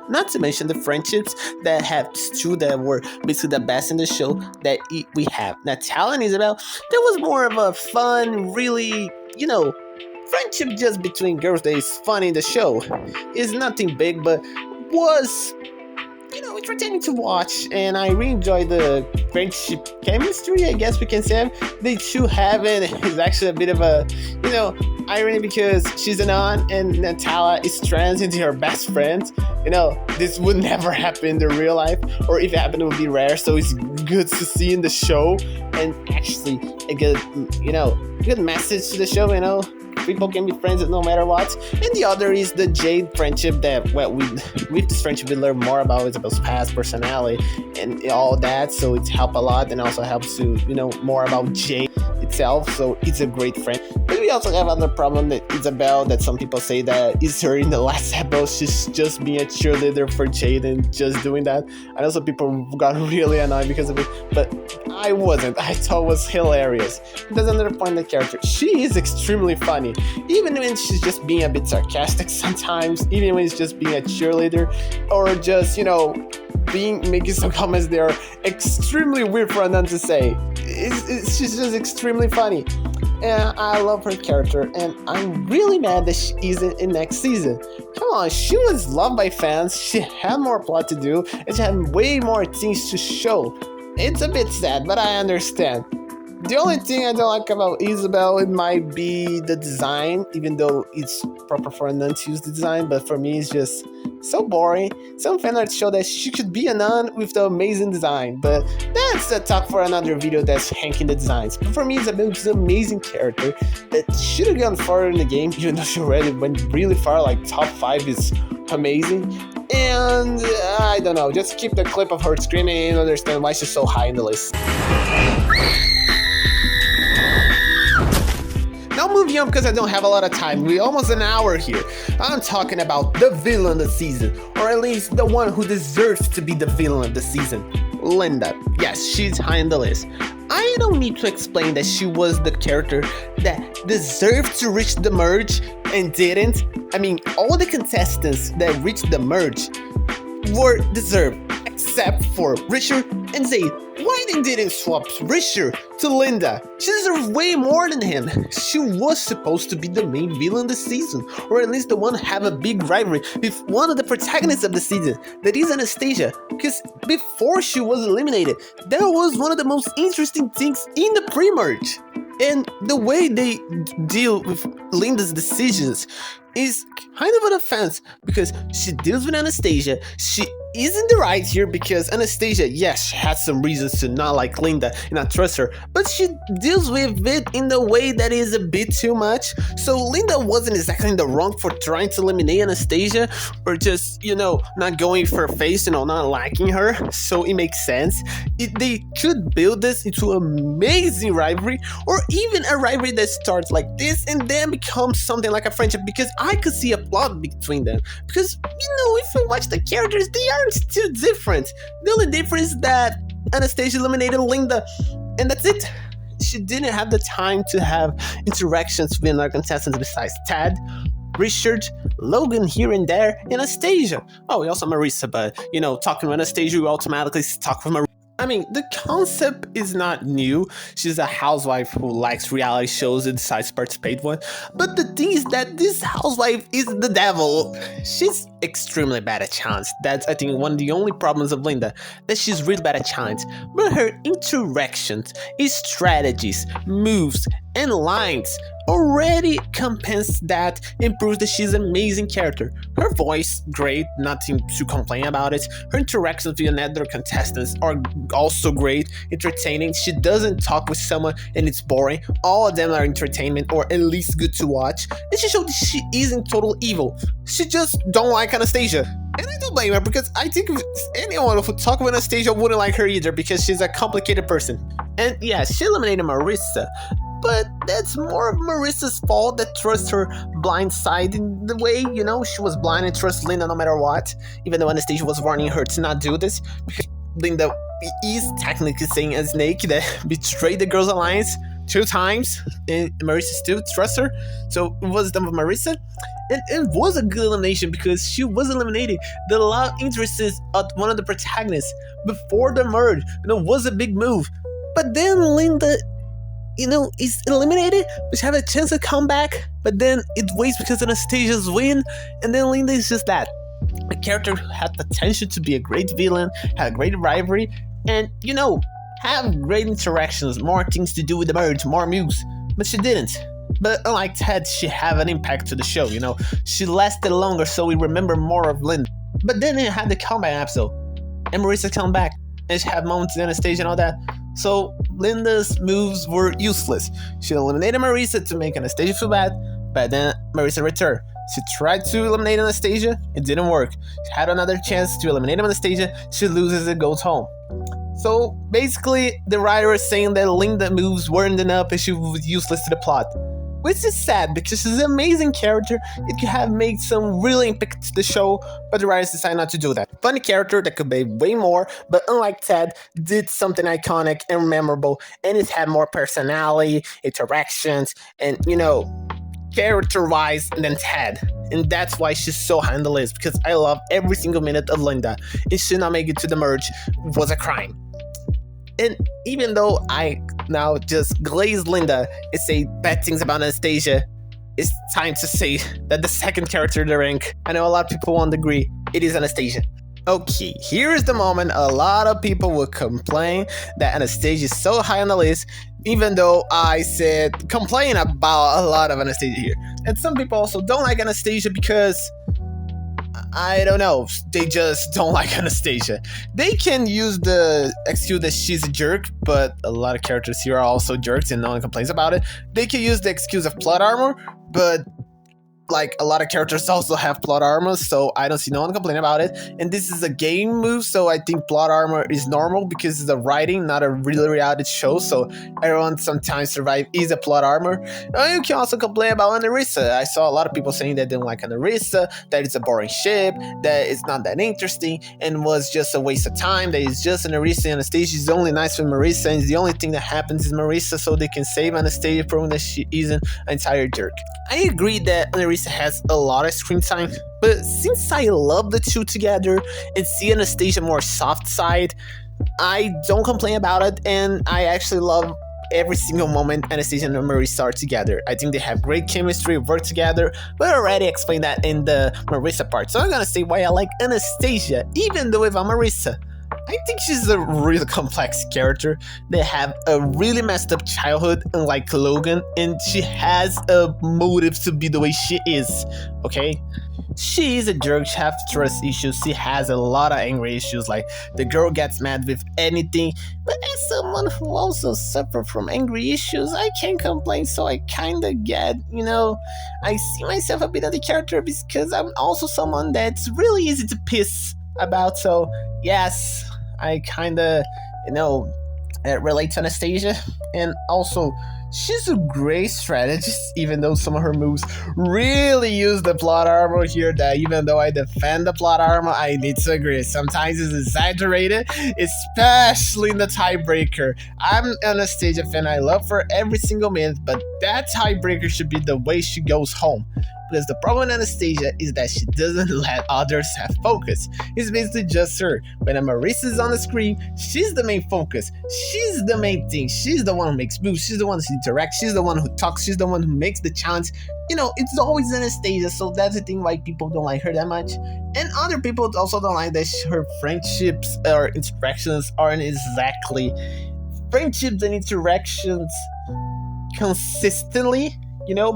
Not to mention the friendships that have two that were basically the best in the show that we have. Natalia and Isabelle, there was more of a fun, really, friendship just between girls that is fun in the show. It's nothing big, but was entertaining to watch, and I really enjoy the friendship chemistry, I guess we can say. They two have it. It's actually a bit of a, irony, because she's a nun and Natalia is trans into her best friend. This would never happen in the real life, or if it happened, it would be rare, so it's good to see in the show, and actually a good message to the show, people can be friends no matter what. And the other is the Jade friendship that, with this friendship we learn more about Isabelle's past, personality, and all that, so it helps a lot, and also helps to, more about Jade itself, so it's a great friend. But we also have another problem that Isabelle, that some people say that is her in the last episode, she's just being a cheerleader for Jade and just doing that. I know some people got really annoyed because of it, but I wasn't. I thought it was hilarious. There's another point in the character. She is extremely funny, even when she's just being a bit sarcastic sometimes, even when it's just being a cheerleader, or just, making some comments that are extremely weird for a nun to say. She's just extremely funny. And I love her character, and I'm really mad that she isn't in next season. Come on, she was loved by fans, she had more plot to do, and she had way more things to show. It's a bit sad, but I understand. The only thing I don't like about Isabelle, it might be the design, even though it's proper for a nun to use the design, but for me it's just so boring. Some fanarts show that she could be a nun with the amazing design, but that's a talk for another video that's hanking the designs. But for me, Isabelle is an amazing character that should have gone further in the game, even though she already went really far, like top 5 is amazing. And I don't know, just keep the clip of her screaming and understand why she's so high in the list. Now moving on, because I don't have a lot of time, we're almost an hour here. I'm talking about the villain of the season, or at least the one who deserves to be the villain of the season, Linda. Yes, she's high in the list. I don't need to explain that she was the character that deserved to reach the merge and didn't. I mean, all the contestants that reached the merge were deserved, except for Richard and Zade. Why they didn't swap Richard to Linda? She deserves way more than him. She was supposed to be the main villain this season, or at least the one have a big rivalry with one of the protagonists of the season, that is Anastasia, because before she was eliminated, that was one of the most interesting things in the pre-merge. And the way they deal with Linda's decisions is kind of an offense because she deals with Anastasia. She is in the right here because Anastasia, yes, she has some reasons to not like Linda and not trust her, but she deals with it in the way that is a bit too much. So Linda wasn't exactly in the wrong for trying to eliminate Anastasia or just, not going for her face, not liking her. So it makes sense. They could build this into an amazing rivalry, or even a rivalry that starts like this and then becomes something like a friendship, because I could see a plot between them. Because, if you watch the characters, they aren't too different. The only difference is that Anastasia eliminated Linda, and that's it. She didn't have the time to have interactions with other contestants besides Ted, Richard, Logan here and there, and Anastasia. Oh, we also Marissa, but, talking to Anastasia, you automatically talk with Marissa. I mean, the concept is not new. She's a housewife who likes reality shows and decides to participate in one. But the thing is that this housewife is the devil. She's extremely bad at challenge. That's, I think, one of the only problems of Linda, that she's really bad at challenge. But her interactions, strategies, moves, and lines already compensates that and proves that she's an amazing character. Her voice, great, nothing to complain about it. Her interactions with other contestants are also great, entertaining. She doesn't talk with someone and it's boring. All of them are entertainment, or at least good to watch. And she showed that she isn't total evil. She just don't like Anastasia. And I don't blame her, because I think anyone who talk with Anastasia wouldn't like her either, because she's a complicated person. And yeah, she eliminated Marissa, but that's more of Marissa's fault that trusts her blind side in the way, she was blind and trusts Linda no matter what, even though Anastasia was warning her to not do this, because Linda is technically saying a snake that betrayed the girls' alliance 2 times, and Marissa still trusts her. So it was done with Marissa, and it was a good elimination because she was eliminated. The love interest of one of the protagonists before the merge, was a big move. But then Linda, is eliminated, but she have a chance to come back, but then it waits because Anastasia's win, and then Linda is just that. A character who had potential to be a great villain, had a great rivalry, and, have great interactions, more things to do with the merge, more moves, but she didn't. But unlike Ted, she had an impact to the show, She lasted longer, so we remember more of Linda. But then it had the comeback episode, and Marissa come back, and she had moments with Anastasia and all that. So Linda's moves were useless. She eliminated Marissa to make Anastasia feel bad, but then Marissa returned. She tried to eliminate Anastasia, it didn't work. She had another chance to eliminate Anastasia, she loses and goes home. So basically, the writer is saying that Linda's moves weren't enough and she was useless to the plot. Which is sad, because she's an amazing character. It could have made some really impact to the show, but the writers decided not to do that. Funny character that could be way more, but unlike Ted, did something iconic and memorable, and it had more personality, interactions, and, character-wise than Ted. And that's why she's so high on the list, because I love every single minute of Linda, and she not make it to the merge was a crime. And even though I now just glaze Linda and say bad things about Anastasia, it's time to say that the second character in the rank, I know a lot of people won't agree, it is Anastasia. Okay, here is the moment a lot of people will complain that Anastasia is so high on the list, even though I said complain about a lot of Anastasia here. And some people also don't like Anastasia because, I don't know, they just don't like Anastasia. They can use the excuse that she's a jerk, but a lot of characters here are also jerks and no one complains about it. They can use the excuse of plot armor, but like a lot of characters also have plot armor, so I don't see no one complaining about it. And this is a game move, so I think plot armor is normal because it's a writing, not a real reality show, so everyone sometimes survive is a plot armor. You can also complain about Marissa. I saw a lot of people saying they didn't like Marissa, that it's a boring ship, that it's not that interesting, and was just a waste of time, that it's just Marissa. Anastasia is only nice with Marissa, and the only thing that happens is Marissa, so they can save Anastasia, proving that she isn't an entire jerk. I agree that Marissa has a lot of screen time, but since I love the two together and see Anastasia more soft side, I don't complain about it, and I actually love every single moment Anastasia and Marissa are together. I think they have great chemistry, work together, but I already explained that in the Marissa part, so I'm gonna say why I like Anastasia, even though if I'm Marissa. I think she's a really complex character. They have a really messed up childhood, unlike Logan, and she has a motive to be the way she is, okay? She is a jerk, she has trust issues, she has a lot of angry issues, like the girl gets mad with anything, but as someone who also suffers from angry issues, I can't complain, so I kinda get, I see myself a bit of the character because I'm also someone that's really easy to piss about, so yes, I kinda, relate to Anastasia, and also, she's a great strategist, even though some of her moves really use the plot armor here, that even though I defend the plot armor, I need to agree. Sometimes it's exaggerated, especially in the tiebreaker. I'm an Anastasia fan, I love her every single minute, but that tiebreaker should be the way she goes home. Because the problem with Anastasia is that she doesn't let others have focus. It's basically just her. When Marissa is on the screen, she's the main focus. She's the main thing. She's the one who makes moves. She's the one who interacts. She's the one who talks. She's the one who makes the challenge. It's always Anastasia, so that's the thing why people don't like her that much. And other people also don't like that her friendships or interactions aren't exactly friendships and interactions consistently.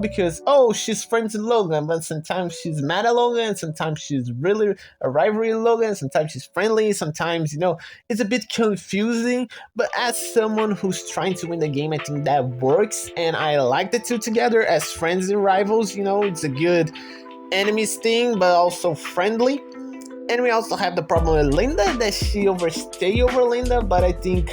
Because, she's friends with Logan, but sometimes she's mad at Logan, sometimes she's really a rivalry with Logan, sometimes she's friendly, sometimes, it's a bit confusing, but as someone who's trying to win the game, I think that works, and I like the two together as friends and rivals, it's a good enemies thing, but also friendly. And we also have the problem with Linda, that she overstay over Linda, but I think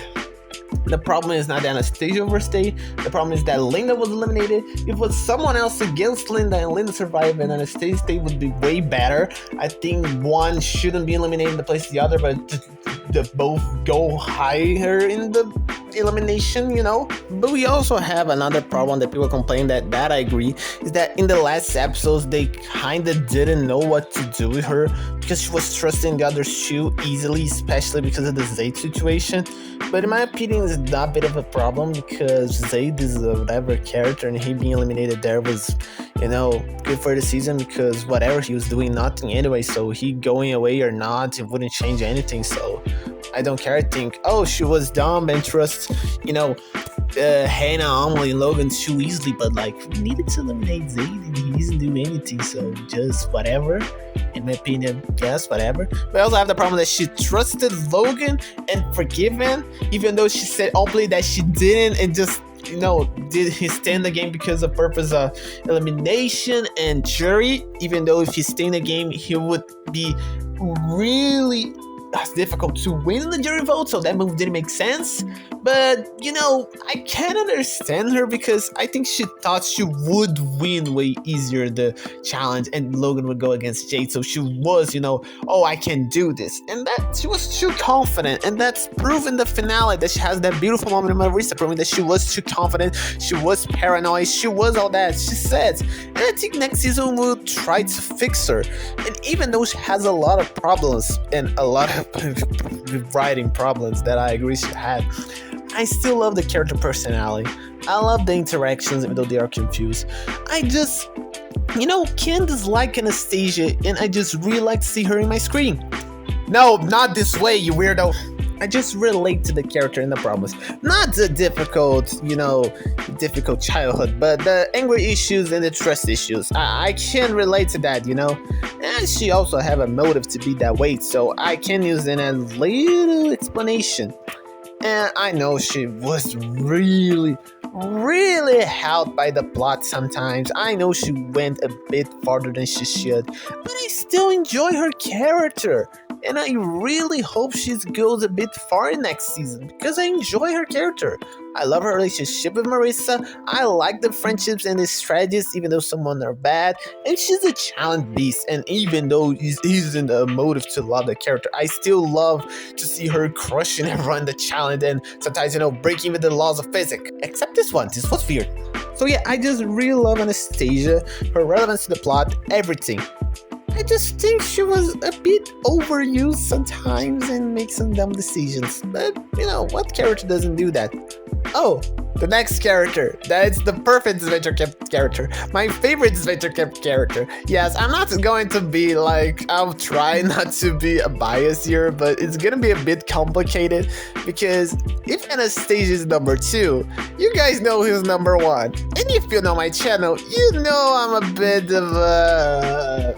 the problem is not that Anastasia overstayed. The problem is that Linda was eliminated. If it was someone else against Linda and Linda survived and Anastasia stayed, would be way better. I think one shouldn't be eliminated in the place of the other, but they both go higher in the elimination, But we also have another problem that people complain that I agree, is that in the last episodes, they kinda didn't know what to do with her because she was trusting the others too easily, especially because of the Zade situation. But in my opinion, it's not a bit of a problem because Zade is a whatever character and he being eliminated there was, good for the season because whatever he was doing, nothing anyway, so he going away or not, it wouldn't change anything, so I don't care. I think, she was dumb and trust, Hannah, Amalie, and Logan too easily, but we needed to eliminate Zade and he doesn't do anything, so just whatever. In my opinion, yes, whatever. But I also have the problem that she trusted Logan and forgive him, even though she said openly that she didn't and just, did he stay in the game because of purpose of elimination and jury, even though if he stayed in the game, he would be really difficult to win the jury vote, so that move didn't make sense. But I can understand her because I think she thought she would win way easier the challenge and Logan would go against Jade, so she was I can do this, and that she was too confident, and that's proven in the finale that she has that beautiful moment in Marissa proving that she was too confident, she was paranoid, she was all that she said. And I think next season we'll try to fix her, and even though she has a lot of problems and a lot of writing problems that I agree she had, I still love the character personality. I love the interactions even though they are confused. I just, can't dislike Anastasia, and I just really like to see her in my screen. No, not this way, you weirdo. I just relate to the character and the problems. Not the difficult childhood, but the angry issues and the trust issues. I can relate to that, And she also have a motive to be that way, so I can use it as a little explanation. And I know she was really helped by the plot sometimes. I know she went a bit farther than she should, but I still enjoy her character. And I really hope she goes a bit far next season because I enjoy her character. I love her relationship with Marissa. I like the friendships and the strategies, even though some are bad. And she's a challenge beast. And even though he's in the motive to love the character, I still love to see her crushing everyone in the challenge and sometimes, breaking with the laws of physics. Except this one. This was weird. So yeah, I just really love Anastasia, her relevance to the plot, everything. I just think she was a bit overused sometimes and makes some dumb decisions. But, what character doesn't do that? Oh, The next character, that's the perfect Disventure Camp character. My favorite Disventure Camp character. Yes, I'm not going to be like, I'll try not to be a bias here, but it's gonna be a bit complicated because if Anastasia is number 2, you guys know who's number 1. And if you know my channel, you know I'm a bit of a...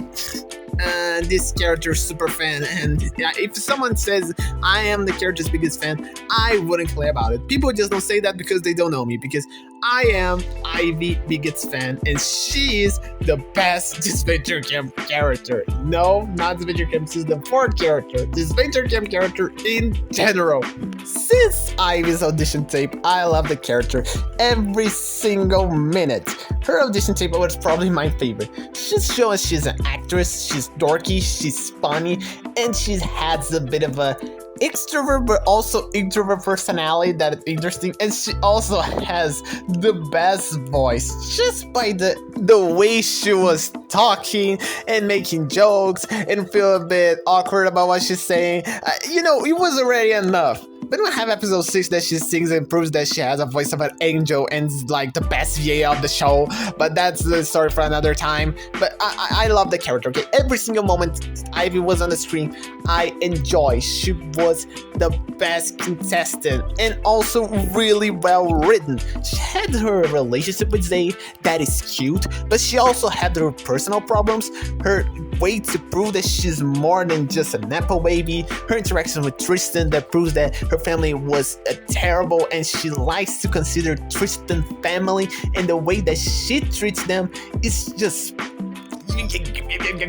this character's super fan, and if someone says I am the character's biggest fan, I wouldn't play about it. People just don't say that because they don't know me, because I am Ivy biggest fan, and she is the best Disventure Camp character. No, not Disventure Camp, she's the 4th character. Disventure Camp character in general. Since Ivy's audition tape, I love the character every single minute. Her audition tape was probably my favorite. She's showing she's an actress, she's dorky, she's funny, and she has a bit of a extrovert but also introvert personality that is interesting, and she also has the best voice just by the way she was talking and making jokes and feel a bit awkward about what she's saying. It was already enough. But we have episode 6 that she sings and proves that she has a voice of an angel and is like the best VA of the show. But that's the story for another time. But I love the character, okay? Every single moment Ivy was on the screen, I enjoy. She was the best contestant and also really well written. She had her relationship with Zade that is cute, but she also had her personal problems, her way to prove that she's more than just a Nepo baby, her interaction with Tristan that proves that her family was terrible and she likes to consider Tristan family, and the way that she treats them is just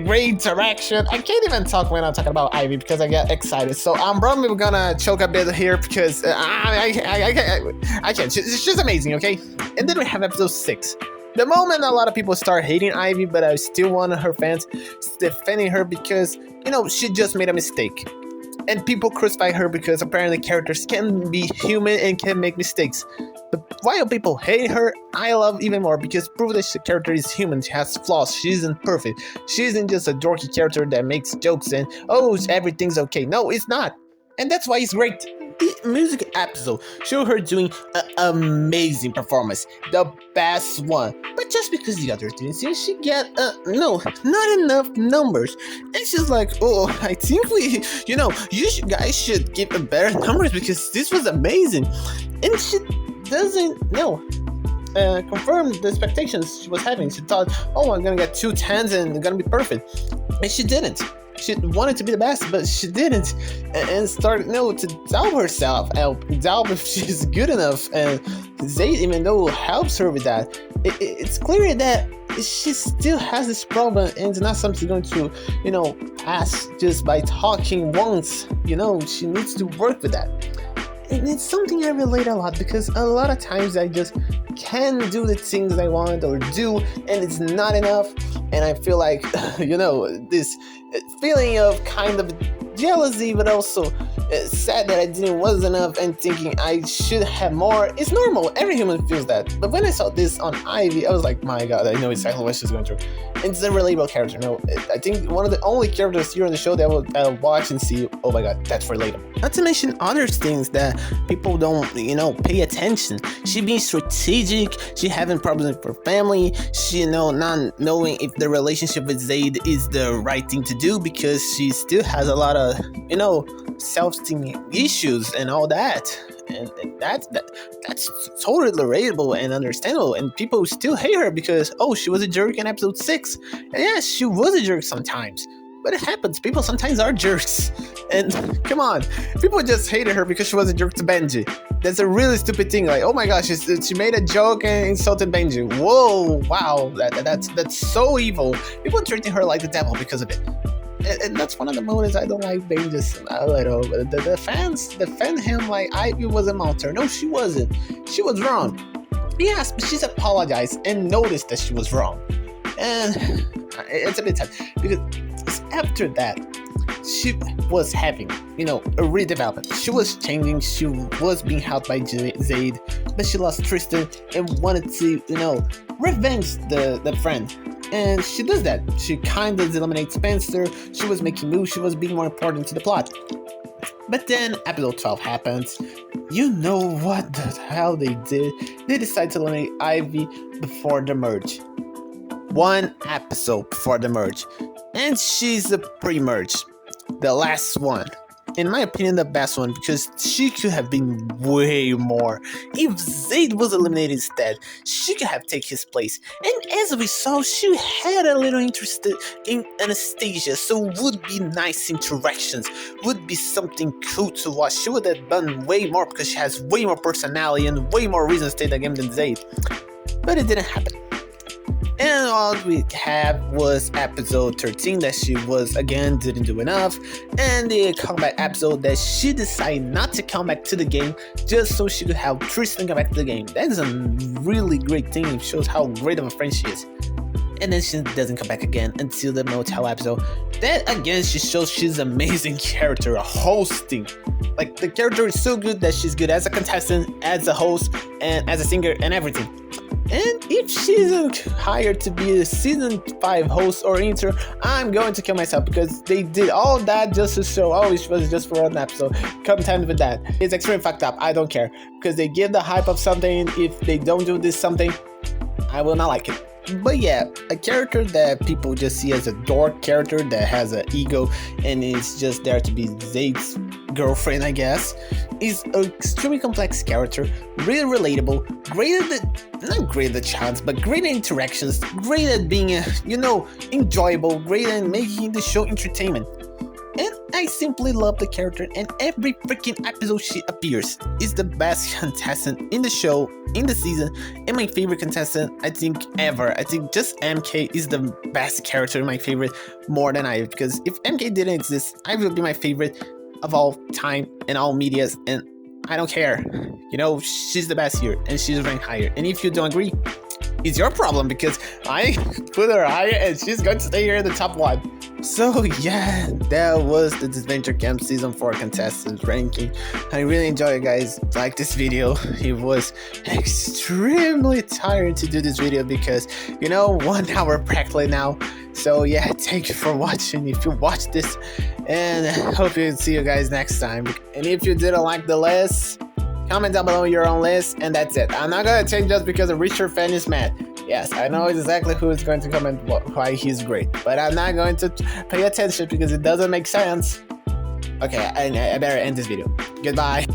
great interaction. I can't even talk when I'm talking about Ivy because I get excited, so I'm probably gonna choke a bit here because I can't. She's amazing, okay? And then we have episode 6. The moment a lot of people start hating Ivy, but I still want her fans defending her because, she just made a mistake. And people crucify her because apparently characters can be human and can make mistakes. But while people hate her, I love even more because proof that the character is human, she has flaws, she isn't perfect. She isn't just a dorky character that makes jokes and, everything's okay. No, it's not. And that's why it's great. The music episode showed her doing an amazing performance, the best one. But just because the others didn't see it, she get not enough numbers. And she's like, I think guys should give them better numbers because this was amazing. And she doesn't confirm the expectations she was having. She thought, I'm gonna get 2 10s and it's gonna be perfect, and she didn't. She wanted to be the best, but she didn't, and started to doubt herself, doubt if she's good enough. And Zade, even though helps her with that, it's clear that she still has this problem, and it's not something going to, pass just by talking once. She needs to work with that. And it's something I relate a lot because a lot of times I just can't do the things I want or do, and it's not enough. And I feel like, this feeling of kind of jealousy, but also sad that I wasn't enough and thinking I should have more. It's normal. Every human feels that. But when I saw this on Ivy, I was like, my God, I know exactly what she's going through. It's a relatable character. I think one of the only characters here on the show that I'll watch and see, oh my God, that's relatable. Not to mention other things that people don't, pay attention. She being strategic, she having problems with her family, she, not knowing if the relationship with Zade is the right thing to do because she still has a lot of, self-esteem issues and all that. And that's totally relatable and understandable, and people still hate her because she was a jerk in episode 6. And yes, she was a jerk sometimes, but it happens. People sometimes are jerks, and come on, people just hated her because she was a jerk to Benji. That's a really stupid thing. Like, oh my gosh, she made a joke and insulted Benji. Whoa, wow, that's so evil. People treating her like the devil because of it. And that's one of the moments I don't like Benji a little. The fans defend him like Ivy was a monster. No, she wasn't. She was wrong. Yes, but she's apologized and noticed that she was wrong. And it's a bit sad because after that, she was having, a redevelopment. She was changing. She was being helped by Zade, but she lost Tristan and wanted to, revenge the friend. And she does that. She kind of eliminates Spencer. She was making moves. She was being more important to the plot. But then episode 12 happens. You know what the hell they did? They decided to eliminate Ivy before the merge. One episode before the merge. And she's a pre-merge. The last one. In my opinion, the best one, because she could have been way more. If Zade was eliminated instead, she could have taken his place. And as we saw, she had a little interest in Anastasia, so would be nice interactions, would be something cool to watch. She would have done way more because she has way more personality and way more reasons to stay in the game than Zade. But it didn't happen. And all we have was episode 13 that she was again didn't do enough, and the comeback episode that she decided not to come back to the game just so she could have Tristan come back to the game. That is a really great thing. It shows how great of a friend she is. And then she doesn't come back again until the motel episode. That again, she shows she's an amazing character, a hosting. Like the character is so good that she's good as a contestant, as a host, and as a singer and everything. And if she's hired to be a season 5 host or intern, I'm going to kill myself because they did all that just to show, oh, it was just for an episode. Content with that. It's extremely fucked up. I don't care. Because they give the hype of something. If they don't do this something, I will not like it. But yeah, a character that people just see as a dork character that has an ego and is just there to be Zade's girlfriend, I guess, is an extremely complex character, really relatable, great at not great at the chance, but great at interactions, great at being, enjoyable, great at making the show entertainment. And I simply love the character, and every freaking episode she appears is the best contestant in the show, in the season, and my favorite contestant, I think, ever. I think just MK is the best character, my favorite, more than Ivy, because if MK didn't exist, Ivy would be my favorite of all time in all medias, and I don't care. She's the best here, and she's ranked higher. And if you don't agree, it's your problem, because I put her higher, and she's going to stay here in the top 1. So yeah, that was the Disventure Camp Season 4 Contestants ranking. I really enjoyed it, guys. Like this video. It was extremely tiring to do this video because, 1 hour practically now. So yeah, thank you for watching if you watched this, and I hope you see you guys next time. And if you didn't like the list, comment down below your own list, and that's it. I'm not gonna change just because a Richard fan is mad. Yes, I know exactly who is going to comment why he's great, but I'm not going to pay attention because it doesn't make sense. Okay, I better end this video. Goodbye.